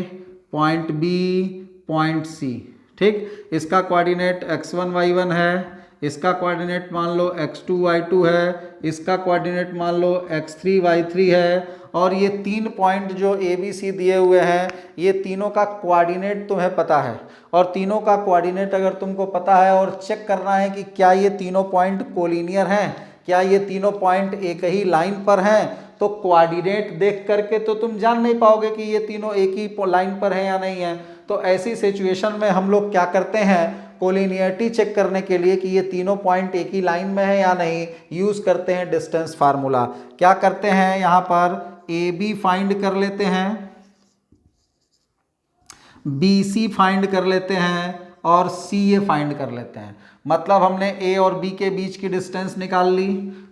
point B, point C. ठीक, इसका कोऑर्डिनेट x1 y1 है, इसका कोऑर्डिनेट मान लो x2 y2 है, इसका कोऑर्डिनेट मान लो x3 y3 है, और ये 3 पॉइंट जो ए बी सी दिए हुए हैं, ये तीनों का कोऑर्डिनेट तुम्हें पता है, और तीनों का कोऑर्डिनेट अगर तुमको पता है और चेक करना है कि क्या ये तीनों पॉइंट कोलिनियर हैं, क्या ये तीनों पॉइंट एक ही लाइन पर हैं, तो कोऑर्डिनेट देख करके तो तुम जान नहीं पाओगे कि ये तीनों एक ही लाइन पर हैं या नहीं है। तो ऐसी सिचुएशन में हम लोग क्या करते हैं, कोलिनियरिटी चेक करने के लिए कि ये तीनों पॉइंट एक ही लाइन में है या नहीं, यूज करते हैं डिस्टेंस फार्मूला। क्या करते हैं, यहाँ पर ए बी फाइंड कर लेते हैं, बी सी फाइंड कर लेते हैं, और सी ए फाइंड कर लेते हैं। मतलब हमने ए और बी के बीच की डिस्टेंस निकाल ली,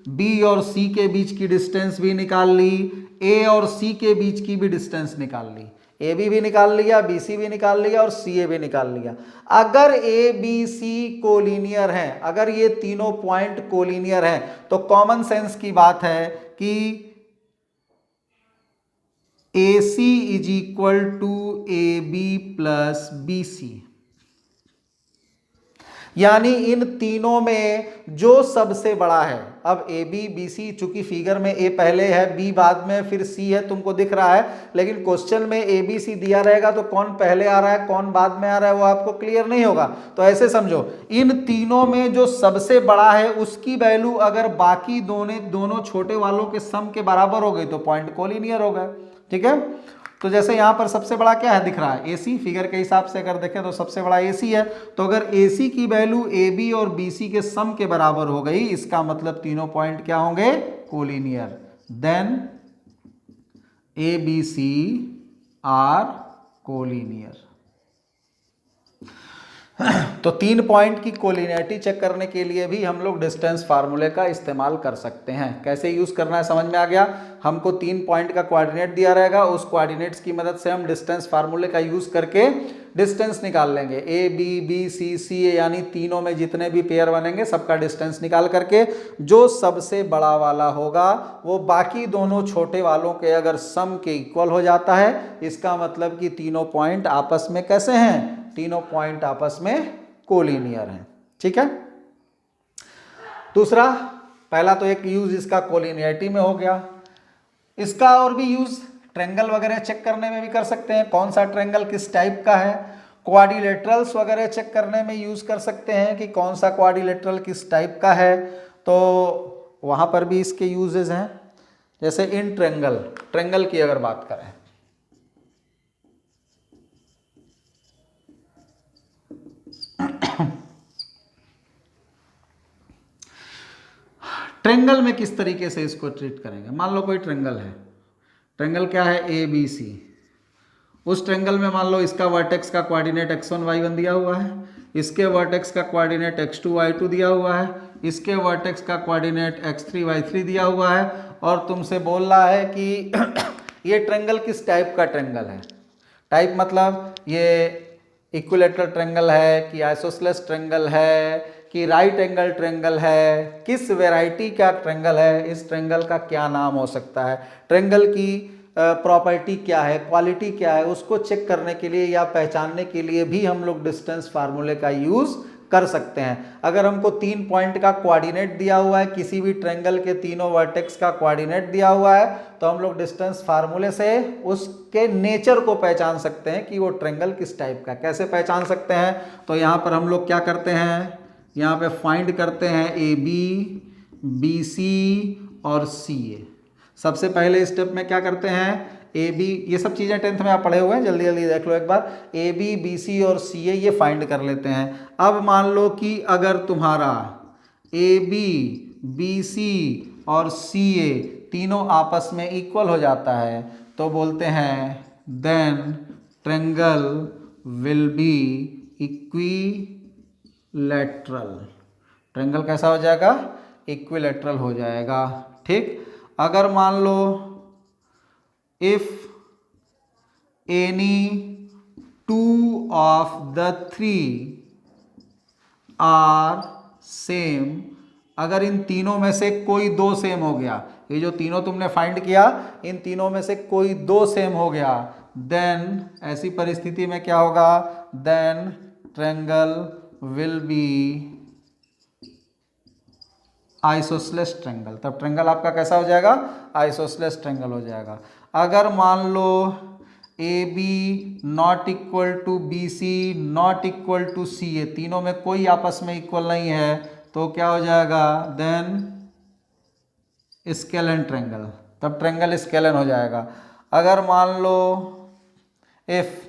बी और सी के बीच की डिस्टेंस भी निकाल ली, ए और सी के बीच की भी डिस्टेंस निकाल ली, ए बी भी निकाल लिया, बी सी भी निकाल लिया और सी ए भी निकाल लिया। अगर ए बी सी कोलिनियर हैं, अगर ये तीनों पॉइंट कोलिनियर हैं, तो कॉमन सेंस की बात है कि a c is equal to a b plus b c, यानी इन तीनों में जो सबसे बड़ा है। अब ए बी बी सी, चूंकि फिगर में ए पहले है, बी बाद में, फिर सी है, तुमको दिख रहा है, लेकिन क्वेश्चन में ए बी सी दिया रहेगा तो कौन पहले आ रहा है कौन बाद में आ रहा है वो आपको क्लियर नहीं होगा। तो ऐसे समझो, इन तीनों में जो सबसे बड़ा है उसकी वैल्यू अगर बाकी दोनों छोटे वालों के सम के बराबर हो गई तो पॉइंट कोलिनियर हो गए। ठीक है, तो जैसे यहां पर सबसे बड़ा क्या है दिख रहा है, AC, फिगर के हिसाब से अगर देखें तो सबसे बड़ा AC है। तो अगर AC की वैल्यू AB और BC के सम के बराबर हो गई, इसका मतलब तीनों पॉइंट क्या होंगे, collinear. Then ABC are collinear. तो 3 पॉइंट की कोलिनियरिटी चेक करने के लिए भी हम लोग डिस्टेंस फार्मूले का इस्तेमाल कर सकते हैं। कैसे यूज करना है समझ में आ गया। हमको 3 पॉइंट का कोऑर्डिनेट दिया रहेगा, उस कोऑर्डिनेट्स की मदद से हम डिस्टेंस फार्मूले का यूज करके डिस्टेंस निकाल लेंगे। ए बी बी सी सी ए, यानी तीनों में जितने भी पेयर बनेंगे सबका डिस्टेंस निकाल करके जो सबसे बड़ा वाला होगा वो बाकी दोनों छोटे वालों के अगर सम के इक्वल हो जाता है, इसका मतलब कि तीनों पॉइंट आपस में कैसे हैं, तीनों पॉइंट आपस में कोलिनियर हैं। ठीक है, दूसरा, पहला तो एक यूज इसका कोलिनियरिटी में हो गया, इसका और भी यूज ट्रेंगल वगैरह चेक करने में भी कर सकते हैं, कौन सा ट्रेंगल किस टाइप का है। क्वाड्रिलेटरल्स वगैरह चेक करने में यूज कर सकते हैं कि कौन सा क्वाड्रिलेटरल किस टाइप का है, तो वहां पर भी इसके यूजेस हैं। जैसे इन ट्रेंगल की अगर बात करें, ट्रेंगल में किस तरीके से इसको ट्रीट करेंगे। मान लो कोई ट्रेंगल है, ट्रेंगल क्या है, ए बी सी। उस ट्रेंगल में मान लो इसका वर्टेक्स का कोऑर्डिनेट x1 y1 दिया हुआ है, इसके वर्टेक्स का कोऑर्डिनेट x2 y2 दिया हुआ है, इसके वर्टेक्स का कोऑर्डिनेट x3 y3 दिया हुआ है, और तुमसे बोल रहा है कि ये ट्रेंगल किस टाइप का ट्रेंगल है। टाइप मतलब ये इक्विलेटरल ट्रेंगल है कि आइसोसेलेस ट्रेंगल है कि राइट एंगल ट्रेंगल है, किस वैरायटी का ट्रेंगल है, इस ट्रेंगल का क्या नाम हो सकता है, ट्रेंगल की प्रॉपर्टी क्या है, क्वालिटी क्या है, उसको चेक करने के लिए या पहचानने के लिए भी हम लोग डिस्टेंस फार्मूले का यूज कर सकते हैं। अगर हमको 3 पॉइंट का कोऑर्डिनेट दिया हुआ है, किसी भी ट्रेंगल के तीनों वर्टेक्स का कोऑर्डिनेट दिया हुआ है, तो हम लोग डिस्टेंस फार्मूले से उसके नेचर को पहचान सकते हैं कि वो ट्रेंगल किस टाइप का। कैसे पहचान सकते हैं, तो यहाँ पर हम लोग क्या करते हैं, यहाँ पे फाइंड करते हैं ए बी बी सी और सी ए। सबसे पहले स्टेप में क्या करते हैं, ए बी, ये सब चीज़ें 10th में आप पढ़े हुए हैं, जल्दी जल्दी देख लो एक बार। ए बी बी सी और सी ए ये फाइंड कर लेते हैं। अब मान लो कि अगर तुम्हारा ए बी बी सी और सी ए तीनों आपस में इक्वल हो जाता है, तो बोलते हैं then triangle will be equilateral. Triangle कैसा हो जाएगा, इक्विलैटरल हो जाएगा। ठीक, अगर मान लो if any 2 of the 3 are same, अगर इन तीनों में से कोई 2 सेम हो गया, ये जो तीनों तुमने फाइंड किया इन तीनों में से कोई 2 सेम हो गया, देन ऐसी परिस्थिति में क्या होगा, then triangle will be isosceles triangle. तब ट्रेंगल आपका कैसा हो जाएगा, आइसोसेलेस ट्रेंगल हो जाएगा। अगर मान लो a b not equal to b c not equal to c a, तीनों में कोई आपस में इक्वल नहीं है, तो क्या हो जाएगा, देन स्केलन ट्रेंगल। तब ट्रेंगल स्केलन हो जाएगा। अगर मान लो if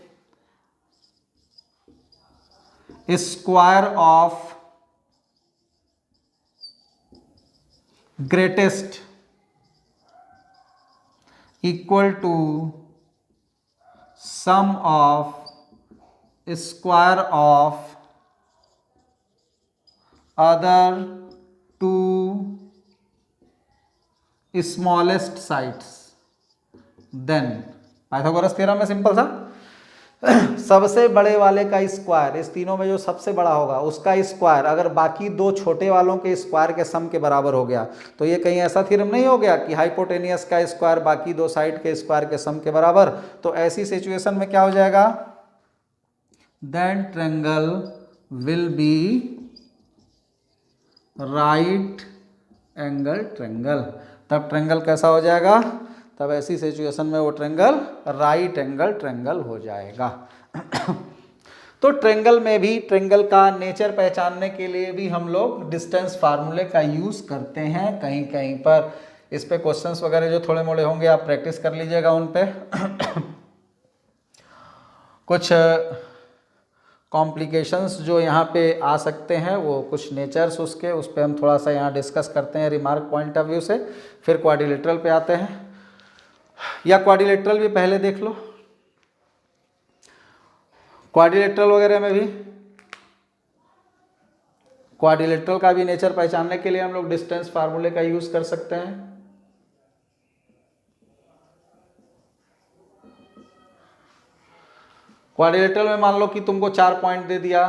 square of greatest equal to sum of square of other two smallest sides, then Pythagoras theorem में सिंपल था, सबसे बड़े वाले का स्क्वायर, इस तीनों में जो सबसे बड़ा होगा उसका स्क्वायर अगर बाकी दो छोटे वालों के स्क्वायर के सम के बराबर हो गया, तो ये कहीं ऐसा थ्योरम नहीं हो गया कि हाइपोटेनियस का स्क्वायर बाकी दो साइड के स्क्वायर के सम के बराबर। तो ऐसी सिचुएशन में क्या हो जाएगा, then triangle will be right angle triangle. तब ट्रायंगल कैसा हो जाएगा, तब ऐसी सिचुएशन में वो ट्रायंगल राइट एंगल ट्रायंगल हो जाएगा। तो ट्रायंगल में भी ट्रायंगल का नेचर पहचानने के लिए भी हम लोग डिस्टेंस फार्मूले का यूज करते हैं कहीं कहीं पर। इस पे क्वेश्चंस वगैरह जो थोड़े मोड़े होंगे आप प्रैक्टिस कर लीजिएगा उन पे। कुछ कॉम्प्लिकेशंस जो यहाँ पे आ सकते हैं वो कुछ नेचर्स उसके, उस पर हम थोड़ा सा यहाँ डिस्कस करते हैं रिमार्क पॉइंट ऑफ व्यू से, फिर क्वाड्रिलेटरल पे आते हैं। या क्वाड्रिलेटरल भी पहले देख लो, क्वाड्रिलेटरल वगैरह में भी क्वाड्रिलेटरल का भी नेचर पहचानने के लिए हम लोग डिस्टेंस फार्मूले का यूज कर सकते हैं। क्वाड्रिलेटरल में मान लो कि तुमको 4 पॉइंट दे दिया,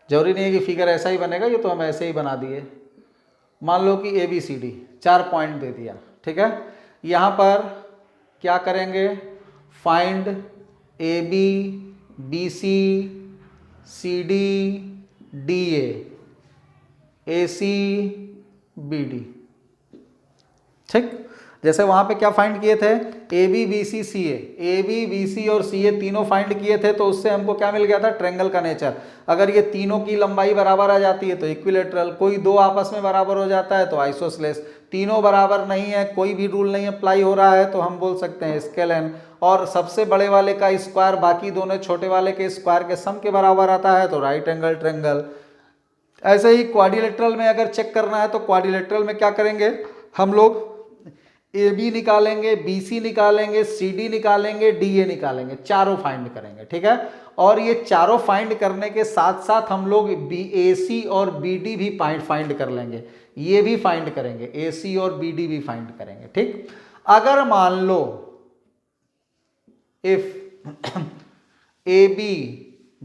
जरूरी नहीं है कि फिगर ऐसा ही बनेगा, ये तो हम ऐसे ही बना दिए। मान लो कि ABCD 4 पॉइंट दे दिया, ठीक है। यहाँ पर क्या करेंगे, find AB BC CD DA AC BD, ठीक। जैसे वहां पे क्या फाइंड किए थे, AB BC CA, AB BC और CA तीनों फाइंड किए थे, तो उससे हमको क्या मिल गया था, ट्रायंगल का नेचर। अगर ये तीनों की लंबाई बराबर आ जाती है तो इक्विलेटरल, कोई दो आपस में बराबर हो जाता है तो आइसोसेलेस, तीनों बराबर नहीं है, कोई भी रूल नहीं अप्लाई हो रहा है तो हम बोल सकते हैं स्केलेन, और सबसे बड़े वाले का स्क्वायर बाकी दोनों छोटे वाले के स्क्वायर के सम के बराबर आता है तो राइट एंगल ट्रायंगल। ऐसे ही क्वाड्रिलेटरल में अगर चेक करना है तो क्वाड्रिलेटरल में क्या करेंगे हम लोग, AB निकालेंगे, BC निकालेंगे, CD निकालेंगे, DA निकालेंगे, चारों फाइंड करेंगे, ठीक है। और ये चारों फाइंड करने के साथ साथ हम लोग AC और BD भी फाइंड कर लेंगे, ये भी फाइंड करेंगे, AC और BD भी फाइंड करेंगे, ठीक। अगर मान लो if AB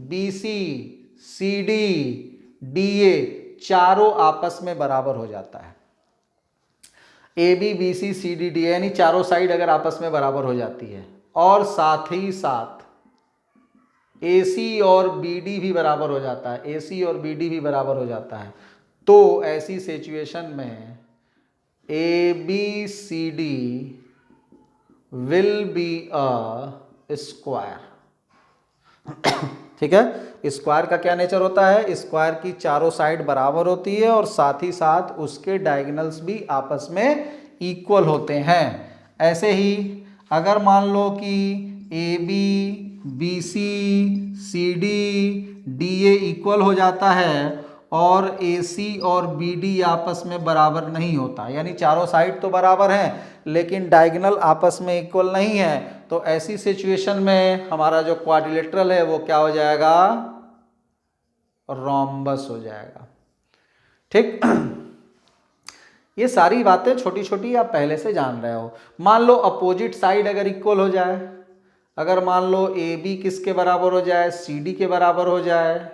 BC CD DA चारों आपस में बराबर हो जाता है, AB BC CD DA यानी चारों साइड अगर आपस में बराबर हो जाती है, और साथ ही साथ AC और BD भी बराबर हो जाता है, AC और BD भी बराबर हो जाता है, तो ऐसी सिचुएशन में ABCD will be a square, ठीक है। स्क्वायर का क्या नेचर होता है, स्क्वायर की चारों साइड बराबर होती है और साथ ही साथ उसके डायगोनल्स भी आपस में इक्वल होते हैं। ऐसे ही अगर मान लो कि AB BC CD DA equal हो जाता है और AC और BD आपस में बराबर नहीं होता, यानी चारों साइड तो बराबर हैं लेकिन डायगोनल आपस में इक्वल नहीं है, तो ऐसी सिचुएशन में हमारा जो क्वाड्रिलेटरल है वो क्या हो जाएगा, रोम्बस हो जाएगा, ठीक। ये सारी बातें छोटी छोटी आप पहले से जान रहे हो। मान लो अपोजिट साइड अगर इक्वल हो जाए, अगर मान लो AB किसके बराबर हो जाए, CD के बराबर हो जाए,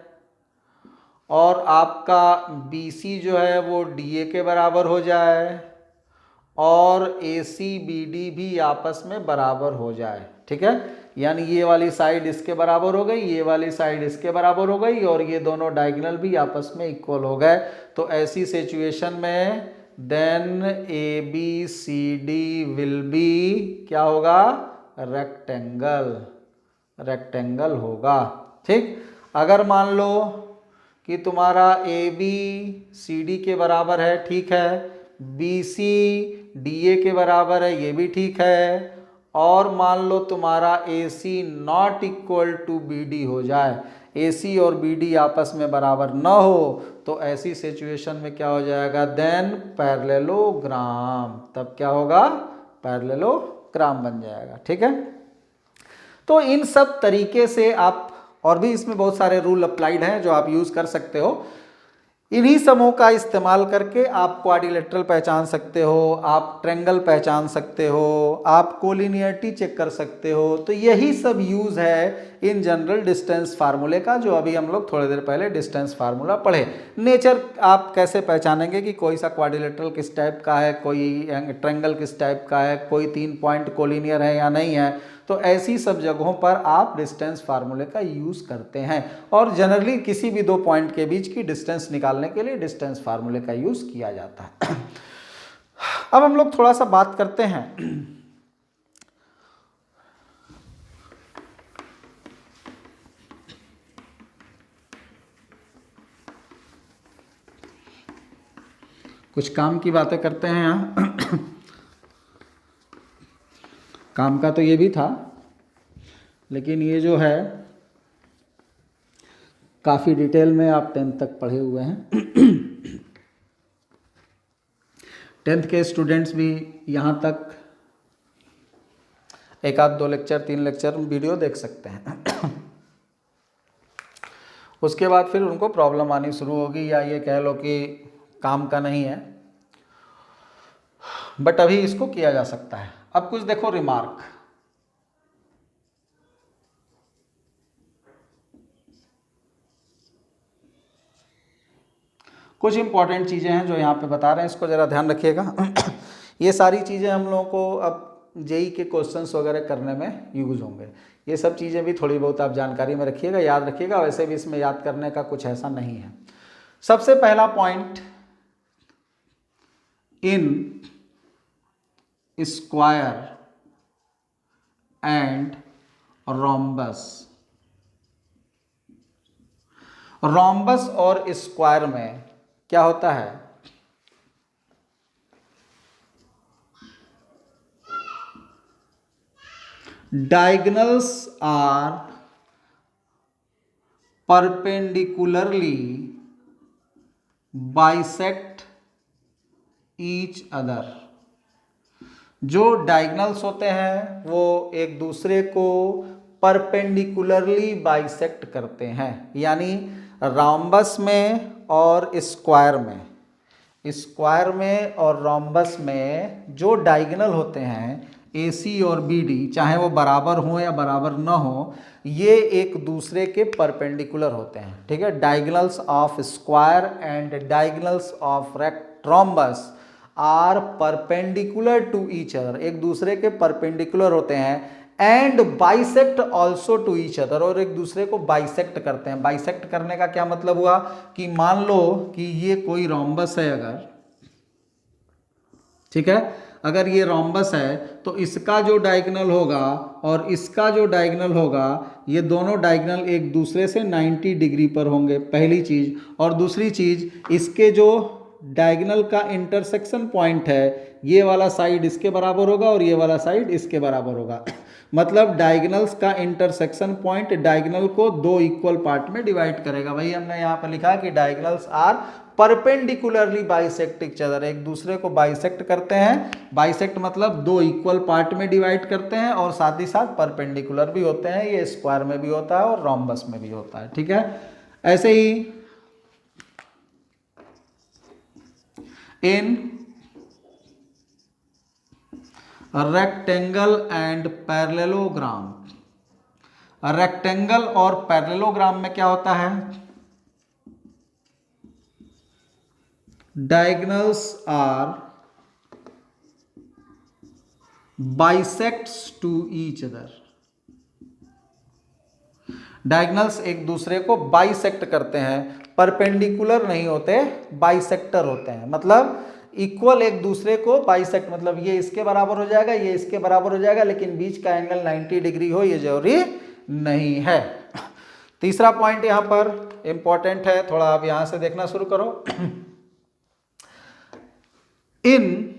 और आपका BC जो है वो DA के बराबर हो जाए, और AC BD भी आपस में बराबर हो जाए, ठीक है। यानी ये वाली साइड इसके बराबर हो गई, ये वाली साइड इसके बराबर हो गई, और ये दोनों डायगोनल भी आपस में इक्वल हो गए, तो ऐसी सिचुएशन में देन ABCD विल बी क्या होगा, रेक्टेंगल, रेक्टेंगल होगा, ठीक। अगर मान लो कि तुम्हारा ABCD के बराबर है, ठीक है, BC DA के बराबर है, ये भी ठीक है, और मान लो तुम्हारा AC not equal to BD हो जाए, AC और BD आपस में बराबर न हो, तो ऐसी सिचुएशन में क्या हो जाएगा, देन पैरेललोग्राम, तब क्या होगा, पैरेललोग्राम बन जाएगा, ठीक है। तो इन सब तरीके से आप और भी इसमें बहुत सारे रूल अप्लाइड हैं जो आप यूज़ कर सकते हो। इन्हीं समों का इस्तेमाल करके आप क्वाड्रिलेटरल पहचान सकते हो, आप ट्रायंगल पहचान सकते हो, आप कोलिनियरिटी चेक कर सकते हो। तो यही सब यूज़ है इन जनरल डिस्टेंस फार्मूले का, जो अभी हम लोग थोड़ी देर पहले डिस्टेंस फार्मूला पढ़े। नेचर आप कैसे पहचानेंगे कि कोई सा क्वाड्रिलेटरल किस टाइप का है, कोई ट्रायंगल किस टाइप का है, कोई 3 पॉइंट कोलिनियर है या नहीं है, तो ऐसी सब जगहों पर आप डिस्टेंस फार्मूले का यूज़ करते हैं। और जनरली किसी भी 2 पॉइंट के बीच की डिस्टेंस निकालने के लिए डिस्टेंस फार्मूले का यूज़ किया जाता है। अब हम लोग थोड़ा सा बात करते हैं कुछ काम की बातें करते हैं यहाँ। काम का तो ये भी था, लेकिन ये जो है काफ़ी डिटेल में आप 10th तक पढ़े हुए हैं। 10th के स्टूडेंट्स भी यहाँ तक 1 आध 2 लेक्चर 3 लेक्चर वीडियो देख सकते हैं। उसके बाद फिर उनको प्रॉब्लम आनी शुरू होगी, या ये कह लो कि काम का नहीं है, बट अभी इसको किया जा सकता है। अब कुछ देखो रिमार्क। कुछ इंपॉर्टेंट चीज़ें हैं जो यहाँ पे बता रहे हैं, इसको ज़रा ध्यान रखिएगा। ये सारी चीज़ें हम लोगों को अब जेई के क्वेश्चंस वगैरह करने में यूज़ होंगे। ये सब चीज़ें भी थोड़ी बहुत आप जानकारी में रखिएगा, याद रखिएगा। वैसे भी इसमें याद करने का कुछ ऐसा नहीं है। सबसे पहला point, in square and rhombus. Rhombus और स्क्वायर में क्या होता है? Diagonals are perpendicularly bisect each other. जो डायगोनल्स होते हैं वो एक दूसरे को परपेंडिकुलरली बाइसेक्ट करते हैं, यानी रोम्बस में और स्क्वायर में और रोम्बस में जो डायगोनल होते हैं AC और BD, चाहे वो बराबर हो या बराबर न हो, ये एक दूसरे के परपेंडिकुलर होते हैं। ठीक है, diagonals of square and diagonals of rhombus are perpendicular to each other, एक दूसरे के परपेंडिकुलर होते हैं। And bisect also to each other, और एक दूसरे को बाइसेक्ट करते हैं। बाइसेक्ट करने का क्या मतलब हुआ कि मान लो कि ये कोई रोम्बस है अगर, ठीक है, अगर ये रोम्बस है तो इसका जो डायगोनल होगा और इसका जो डायगोनल होगा, ये दोनों डायगोनल एक दूसरे से 90 डिग्री पर होंगे, पहली चीज। और दूसरी चीज, इसके जो डायगोनल का इंटरसेक्शन पॉइंट है, ये वाला साइड इसके बराबर होगा और ये वाला साइड इसके बराबर होगा। मतलब डायगोनल्स का इंटरसेक्शन पॉइंट डायगोनल को 2 इक्वल पार्ट में डिवाइड करेगा। वही हमने यहाँ पर लिखा कि diagonals are perpendicularly bisect each other, एक दूसरे को बाइसेक्ट करते हैं। बाइसेक्ट मतलब 2 इक्वल पार्ट में डिवाइड करते हैं, और साथ ही साथ परपेंडिकुलर भी होते हैं। ये स्क्वायर में भी होता है और रोम्बस में भी होता है। ठीक है, ऐसे ही in rectangle and parallelogram, rectangle और पैरेललोग्राम में क्या होता है? Diagonals are bisects to each other, diagonals एक दूसरे को बाइसेक्ट करते हैं, परपेंडिकुलर नहीं होते, बाइसेक्टर होते हैं। मतलब इक्वल एक दूसरे को बाइसेक्ट, मतलब ये इसके बराबर हो जाएगा, ये इसके बराबर हो जाएगा, लेकिन बीच का एंगल 90 डिग्री हो ये जरूरी नहीं है। तीसरा पॉइंट यहां पर इंपॉर्टेंट है, थोड़ा आप यहां से देखना शुरू करो। इन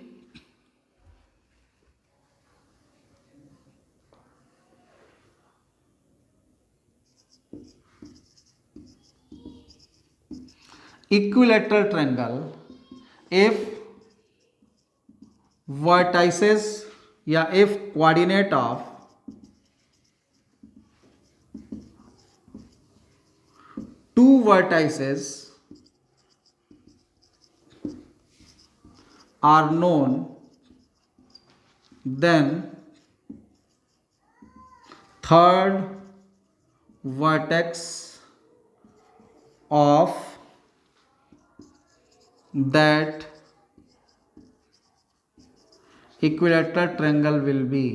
equilateral triangle, if vertices या if coordinate of two vertices are known, then third vertex of that equilateral triangle will be।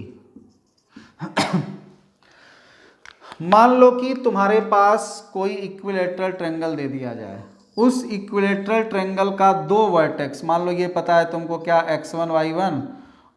मान लो कि तुम्हारे पास कोई इक्विलेटरल ट्रायंगल दे दिया जाए, उस इक्विलेटरल ट्रायंगल का दो वर्टेक्स, मान लो ये पता है तुमको क्या x1 y1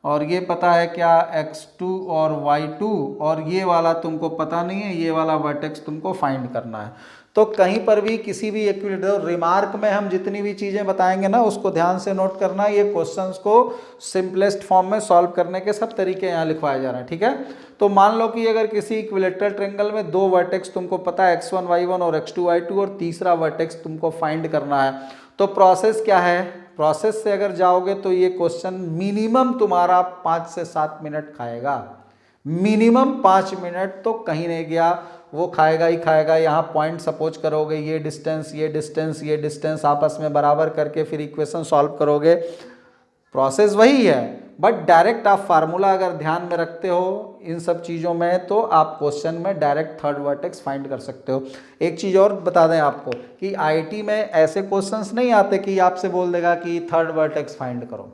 और ये पता है क्या x2 और y2, और ये वाला तुमको पता नहीं है, ये वाला वर्टेक्स तुमको फाइंड करना है। तो कहीं पर भी किसी भी इक्विलेटरल रिमार्क में हम जितनी भी चीज़ें बताएंगे ना उसको ध्यान से नोट करना। ये क्वेश्चंस को सिंपलेस्ट फॉर्म में सॉल्व करने के सब तरीके यहाँ लिखवाए जा रहे हैं, ठीक है। तो मान लो कि अगर किसी इक्विलेटरल ट्रायंगल में दो वर्टेक्स तुमको पता है x1 y1 और x2 y2 और तीसरा वर्टेक्स तुमको फाइंड करना है, तो प्रोसेस क्या है, प्रोसेस से अगर जाओगे तो ये क्वेश्चन मिनिमम तुम्हारा 5 से 7 मिनट खाएगा, मिनिमम 5 मिनट तो कहीं नहीं गया, वो खाएगा ही खाएगा। यहाँ पॉइंट सपोज करोगे, ये डिस्टेंस ये डिस्टेंस ये डिस्टेंस आपस में बराबर करके फिर इक्वेशन सॉल्व करोगे, प्रोसेस वही है, बट डायरेक्ट आप फार्मूला अगर ध्यान में रखते हो इन सब चीज़ों में तो आप क्वेश्चन में डायरेक्ट थर्ड वर्टेक्स फाइंड कर सकते हो। एक चीज़ और बता दें आपको कि आईआईटी में ऐसे क्वेश्चंस नहीं आते कि आपसे बोल देगा कि थर्ड वर्टेक्स फाइंड करो।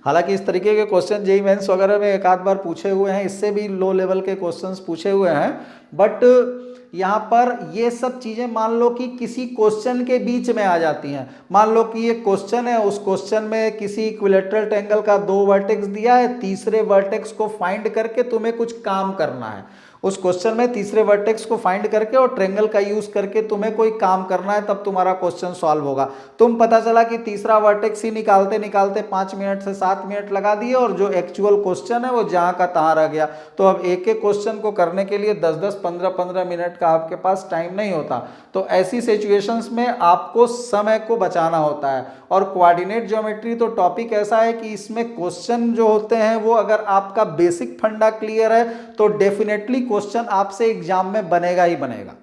हालांकि इस तरीके के क्वेश्चन जेईई मेंस वगैरह में एक आध बार पूछे हुए हैं, इससे भी लो लेवल के क्वेश्चंस पूछे हुए हैं, बट यहाँ पर ये सब चीज़ें मान लो कि किसी क्वेश्चन के बीच में आ जाती हैं। मान लो कि ये क्वेश्चन है, उस क्वेश्चन में किसी इक्विलेटरल ट्रायंगल का दो वर्टेक्स दिया है, तीसरे वर्टेक्स को फाइंड करके तुम्हें कुछ काम करना है। उस क्वेश्चन में तीसरे वर्टेक्स को फाइंड करके और ट्रायंगल का यूज करके तुम्हें कोई काम करना है, तब तुम्हारा क्वेश्चन सॉल्व होगा। तुम पता चला कि तीसरा वर्टेक्स ही निकालते निकालते 5 मिनट से 7 मिनट लगा दिए और जो एक्चुअल क्वेश्चन है वो जहां का तहां रह गया। तो अब एक एक क्वेश्चन को करने के लिए 10-10 15-15 मिनट का आपके पास टाइम नहीं होता। तो ऐसी सिचुएशंस में आपको समय को बचाना होता है। और कोऑर्डिनेट ज्योमेट्री तो टॉपिक ऐसा है कि इसमें क्वेश्चन जो होते हैं वो अगर आपका बेसिक फंडा क्लियर है तो डेफिनेटली क्वेश्चन आपसे एग्जाम में बनेगा ही बनेगा।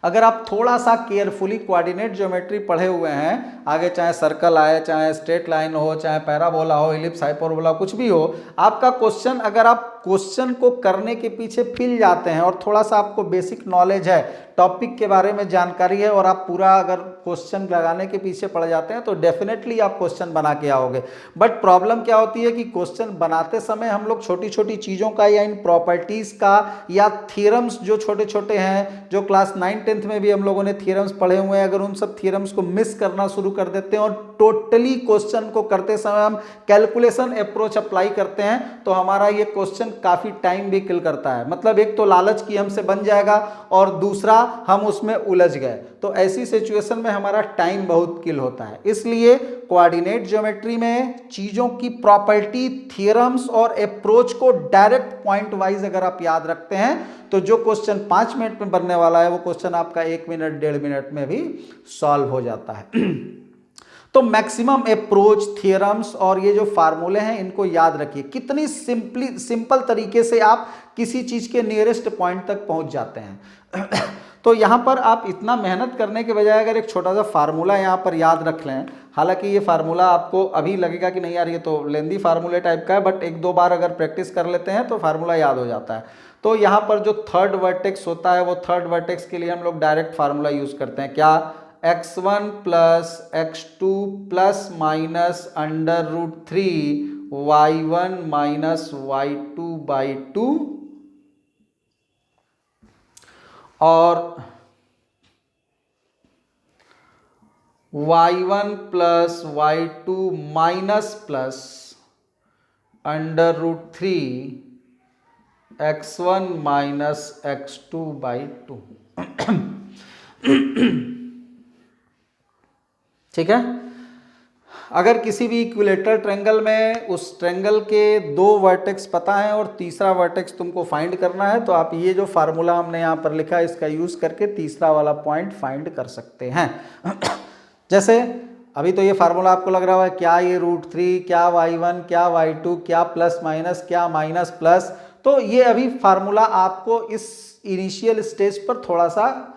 अगर आप थोड़ा सा केयरफुली कोऑर्डिनेट ज्योमेट्री पढ़े हुए हैं, आगे चाहे सर्कल आए, चाहे स्ट्रेट लाइन हो, चाहे पैराबोला हो, इलिप्स, हाइपरबोला, कुछ भी हो, आपका क्वेश्चन अगर आप क्वेश्चन को करने के पीछे फिल जाते हैं और थोड़ा सा आपको बेसिक नॉलेज है, टॉपिक के बारे में जानकारी है और आप पूरा अगर क्वेश्चन लगाने के पीछे पड़ जाते हैं तो डेफिनेटली आप क्वेश्चन बना के आओगे। बट प्रॉब्लम क्या होती है कि क्वेश्चन बनाते समय हम लोग छोटी छोटी चीज़ों का या इन प्रॉपर्टीज़ का या थ्योरम्स जो छोटे छोटे हैं, जो क्लास 9-10th में भी हम लोगों ने थ्योरम्स पढ़े हुए हैं, अगर उन सब थ्योरम्स को मिस करना शुरू कर देते हैं और टोटली क्वेश्चन को करते समय हम कैलकुलेशन अप्रोच अप्लाई करते हैं तो हमारा ये क्वेश्चन काफ़ी टाइम भी किल करता है। मतलब एक तो लालच की हमसे बन जाएगा और दूसरा हम उसमें उलझ गए, तो ऐसी सिचुएशन में हमारा टाइम बहुत किल होता है। इसलिए कोऑर्डिनेट ज्योमेट्री में चीज़ों की प्रॉपर्टी, थ्योरम्स और अप्रोच को डायरेक्ट पॉइंट वाइज अगर आप याद रखते हैं तो जो क्वेश्चन 5 मिनट में बनने वाला है वो क्वेश्चन आपका 1 मिनट 1.5 मिनट में भी सॉल्व हो जाता है। तो मैक्सिमम अप्रोच, थ्योरम्स और ये जो फार्मूले हैं इनको याद रखिए। कितनी सिंपल तरीके से आप किसी चीज़ के नियरेस्ट पॉइंट तक पहुंच जाते हैं। तो यहाँ पर आप इतना मेहनत करने के बजाय अगर एक छोटा सा फार्मूला यहाँ पर याद रख लें, हालांकि ये फार्मूला आपको अभी लगेगा कि नहीं यार ये तो लेंदी फार्मूले टाइप का है, बट 1-2 बार अगर प्रैक्टिस कर लेते हैं तो फार्मूला याद हो जाता है। तो यहाँ पर जो थर्ड वर्टेक्स होता है वो थर्ड वर्टेक्स के लिए हम लोग डायरेक्ट फार्मूला यूज करते हैं। क्या? x1 plus x2 plus minus √3 y1 minus y2/2 और y1 plus y2 minus plus √3 x1 minus x2/2। ठीक है। अगर किसी भी इक्विलेटरल ट्रायंगल में उस ट्रायंगल के 2 वर्टेक्स पता है और तीसरा वर्टेक्स तुमको फाइंड करना है तो आप ये जो फार्मूला हमने यहाँ पर लिखा है इसका यूज करके तीसरा वाला पॉइंट फाइंड कर सकते हैं। जैसे अभी तो ये फार्मूला आपको लग रहा है क्या ये √3, क्या y1, क्या y2, क्या प्लस माइनस, क्या माइनस प्लस, तो ये अभी फार्मूला आपको इस इनिशियल स्टेज पर थोड़ा सा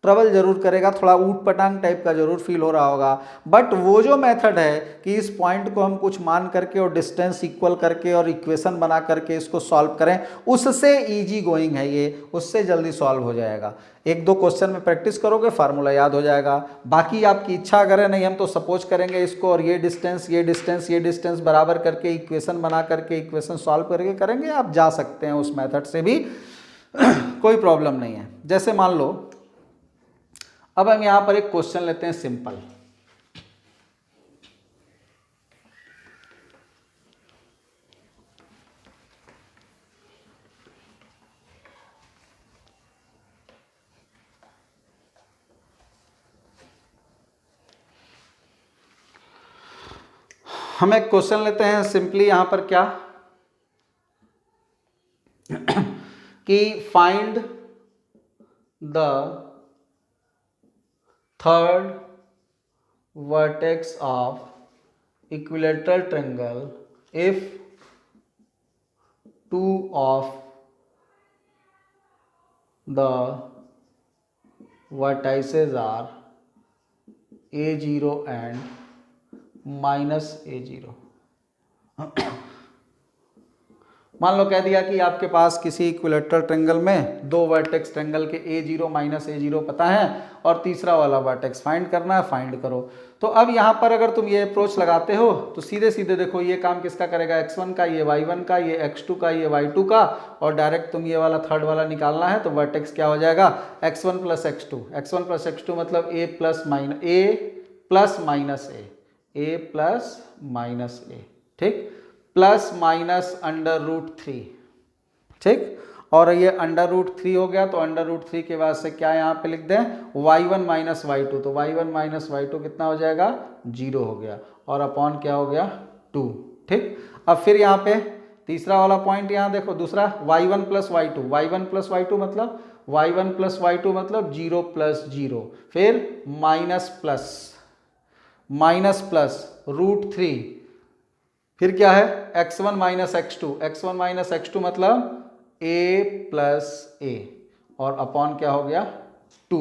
ट्रबल जरूर करेगा, थोड़ा ऊट पटांग टाइप का जरूर फील हो रहा होगा, बट वो जो मेथड है कि इस पॉइंट को हम कुछ मान करके और डिस्टेंस इक्वल करके और इक्वेशन बना करके इसको सॉल्व करें, उससे इजी गोइंग है ये, उससे जल्दी सॉल्व हो जाएगा। एक दो क्वेश्चन में प्रैक्टिस करोगे फार्मूला याद हो जाएगा। बाकी आपकी इच्छा अगर है, नहीं हम तो सपोज करेंगे इसको और ये डिस्टेंस ये डिस्टेंस ये डिस्टेंस बराबर करके इक्वेशन बना करके इक्वेशन सॉल्व करके करेंगे, आप जा सकते हैं उस मेथड से भी कोई प्रॉब्लम नहीं है। जैसे मान लो अब हम यहां पर एक क्वेश्चन लेते हैं सिंपल। हम एक क्वेश्चन लेते हैं सिंपली यहां पर क्या कि find the third vertex of equilateral triangle if two of the vertices are a0 and minus a0। मान लो कह दिया कि आपके पास किसी इक्विलेटरल ट्रायंगल में दो वर्टेक्स ट्रायंगल के a0 माइनस a0 पता है और तीसरा वाला वर्टेक्स फाइंड करना है, फाइंड करो। तो अब यहाँ पर अगर तुम ये अप्रोच लगाते हो तो सीधे सीधे देखो ये काम किसका करेगा, x1 का, ये y1 का, ये x2 का, ये y2 का, और डायरेक्ट तुम ये वाला थर्ड वाला निकालना है तो वर्टेक्स क्या हो जाएगा x1 plus x2। x1 plus x2 मतलब a प्लस माइनस a, ठीक, प्लस माइनस √3, ठीक, और ये √3 हो गया तो √3 के बाद से क्या यहाँ पे लिख दें y1 माइनस y2, तो y1 माइनस y2 कितना हो जाएगा 0 हो गया और अपॉन क्या हो गया 2, ठीक। अब फिर यहाँ पे तीसरा वाला पॉइंट यहाँ देखो दूसरा y1 plus Y two, y1 plus Y two मतलब 0 प्लस 0, फिर माइनस प्लस √3, फिर क्या है x1 माइनस x2 मतलब a प्लस a और अपॉन क्या हो गया 2।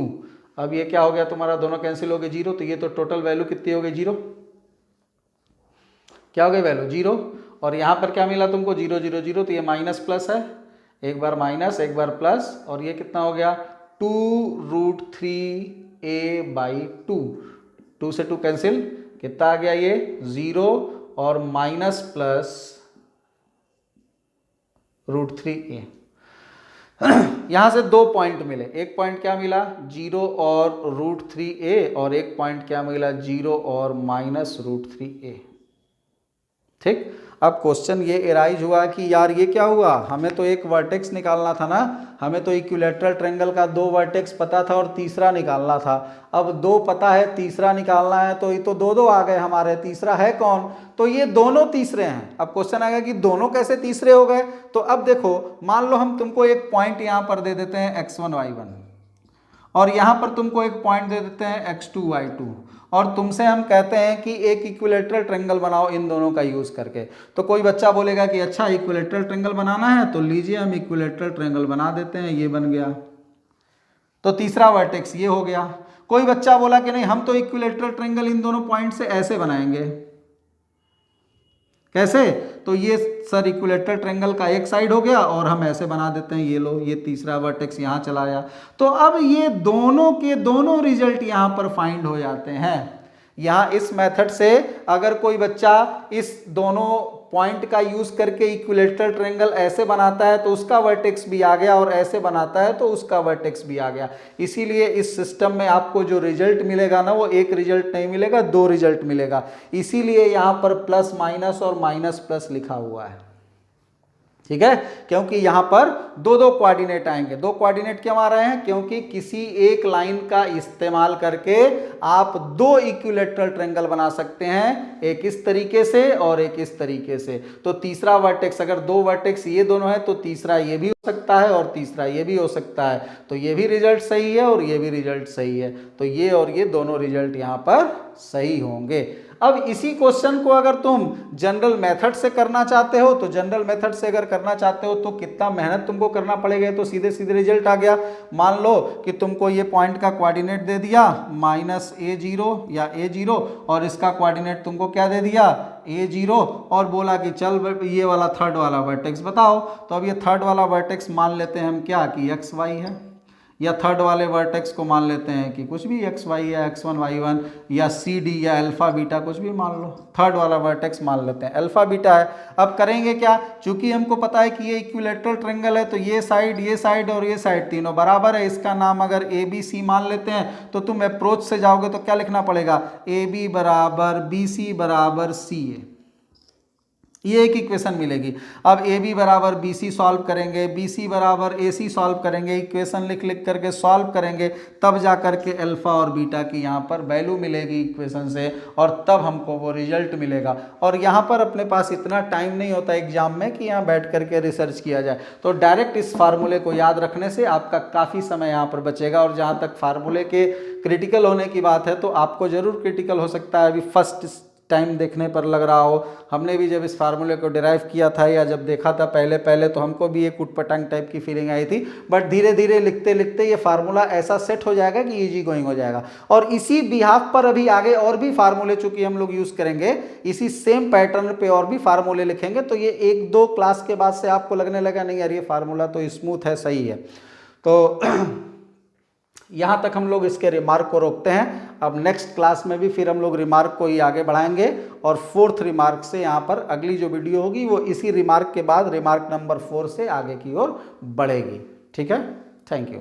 अब ये क्या हो गया तुम्हारा दोनों कैंसिल हो गए 0, तो ये तो टोटल वैल्यू कितनी हो गई 0, क्या हो गई वैल्यू 0, और यहाँ पर क्या मिला तुमको 0 0 0, तो ये माइनस प्लस है, एक बार माइनस एक बार प्लस, और ये कितना हो गया 2√3a/2, 2 से 2 कैंसिल, कितना आ गया ये 0 और माइनस प्लस √3a। यहां से दो पॉइंट मिले, एक पॉइंट क्या मिला 0 और √3a, और एक पॉइंट क्या मिला 0 और माइनस √3a, ठीक। अब क्वेश्चन ये एराइज हुआ कि यार ये क्या हुआ, हमें तो एक वर्टेक्स निकालना था ना, हमें तो इक्विलेटरल ट्रायंगल का दो वर्टेक्स पता था और तीसरा निकालना था। अब दो पता है तीसरा निकालना है, तो ये तो दो आ गए हमारे, तीसरा है कौन, तो ये दोनों तीसरे हैं। अब क्वेश्चन आएगा कि दोनों कैसे तीसरे हो गए, तो अब देखो मान लो हम तुमको एक पॉइंट यहां पर दे देते हैं x1 y1 और यहां पर तुमको एक पॉइंट दे देते हैं x2 y2, और तुमसे हम कहते हैं कि एक इक्विलेटरल ट्रायंगल बनाओ इन दोनों का यूज करके। तो कोई बच्चा बोलेगा कि अच्छा इक्विलेटरल ट्रायंगल बनाना है, तो लीजिए हम इक्विलेटरल ट्रायंगल बना देते हैं, ये बन गया, तो तीसरा वर्टेक्स ये हो गया। कोई बच्चा बोला कि नहीं हम तो इक्विलेटरल ट्रायंगल इन दोनों पॉइंट से ऐसे बनाएंगे, कैसे, तो ये सर इक्विलेटरल ट्रायंगल का एक साइड हो गया और हम ऐसे बना देते हैं, ये लो ये तीसरा वर्टेक्स यहाँ चला आया। तो अब ये दोनों के दोनों रिजल्ट यहाँ पर फाइंड हो जाते हैं। यहाँ इस मेथड से अगर कोई बच्चा इस दोनों पॉइंट का यूज करके इक्विलेटरल ट्रायंगल ऐसे बनाता है तो उसका वर्टेक्स भी आ गया, और ऐसे बनाता है तो उसका वर्टेक्स भी आ गया। इसीलिए इस सिस्टम में आपको जो रिजल्ट मिलेगा ना, वो एक रिजल्ट नहीं मिलेगा, दो रिजल्ट मिलेगा। इसीलिए यहाँ पर प्लस माइनस और माइनस प्लस लिखा हुआ है, ठीक है, क्योंकि यहां पर दो कोऑर्डिनेट आएंगे। दो कोऑर्डिनेट क्यों आ रहे हैं, क्योंकि किसी एक लाइन का इस्तेमाल करके आप दो इक्विलेटरल ट्रायंगल बना सकते हैं, एक इस तरीके से और एक इस तरीके से। तो तीसरा वर्टेक्स, अगर दो वर्टेक्स ये दोनों है तो तीसरा ये भी हो सकता है और तीसरा ये भी हो सकता है, तो ये भी रिजल्ट सही है और ये भी रिजल्ट सही है, तो ये और ये दोनों रिजल्ट यहां पर सही होंगे। अब इसी क्वेश्चन को अगर तुम जनरल मेथड से करना चाहते हो तो जनरल मेथड से अगर करना चाहते हो तो कितना मेहनत तुमको करना पड़ेगा, तो सीधे सीधे रिजल्ट आ गया। मान लो कि तुमको ये पॉइंट का कोऑर्डिनेट दे दिया -a0 या a0 और इसका कोऑर्डिनेट तुमको क्या दे दिया a0 और बोला कि चल ये वाला थर्ड वाला वर्टेक्स बताओ। तो अब ये थर्ड वाला वर्टेक्स मान लेते हैं हम क्या कि xy है, या थर्ड वाले वर्टेक्स को मान लेते हैं कि कुछ भी xy या x1 y1 या cd या अल्फा बीटा कुछ भी मान लो, थर्ड वाला वर्टेक्स मान लेते हैं अल्फा बीटा है। अब करेंगे क्या, चूंकि हमको पता है कि ये इक्विलेटरल ट्रायंगल है तो ये साइड और ये साइड तीनों बराबर है, इसका नाम अगर ABC मान लेते हैं तो तुम अप्रोच से जाओगे तो क्या लिखना पड़ेगा AB बराबर BC बराबर CA, ये एक इक्वेशन मिलेगी। अब AB बराबर BC सॉल्व करेंगे, BC बराबर AC सॉल्व करेंगे, इक्वेशन लिख लिख करके सॉल्व करेंगे, तब जा करके अल्फा और बीटा की यहाँ पर वैल्यू मिलेगी इक्वेशन से और तब हमको वो रिजल्ट मिलेगा। और यहाँ पर अपने पास इतना टाइम नहीं होता एग्जाम में कि यहाँ बैठ करके रिसर्च किया जाए, तो डायरेक्ट इस फार्मूले को याद रखने से आपका काफ़ी समय यहाँ पर बचेगा। और जहाँ तक फार्मूले के क्रिटिकल होने की बात है तो आपको ज़रूर क्रिटिकल हो सकता है, अभी फर्स्ट टाइम देखने पर लग रहा हो। हमने भी जब इस फार्मूले को डिराइव किया था या जब देखा था पहले तो हमको भी एक उटपटांग टाइप की फीलिंग आई थी, बट धीरे धीरे लिखते लिखते ये फार्मूला ऐसा सेट हो जाएगा कि इजी गोइंग हो जाएगा। और इसी बिहाफ पर अभी आगे और भी फार्मूले चूंकि हम लोग यूज़ करेंगे, इसी सेम पैटर्न पे और भी फार्मूले लिखेंगे, तो ये 1-2 क्लास के बाद से आपको लगने लगा नहीं यार ये फार्मूला तो स्मूथ है, सही है। तो यहाँ तक हम लोग इसके रिमार्क को रोकते हैं। अब नेक्स्ट क्लास में भी फिर हम लोग रिमार्क को ही आगे बढ़ाएंगे और 4th रिमार्क से यहाँ पर अगली जो वीडियो होगी वो इसी रिमार्क के बाद रिमार्क नंबर 4 से आगे की ओर बढ़ेगी। ठीक है, थैंक यू।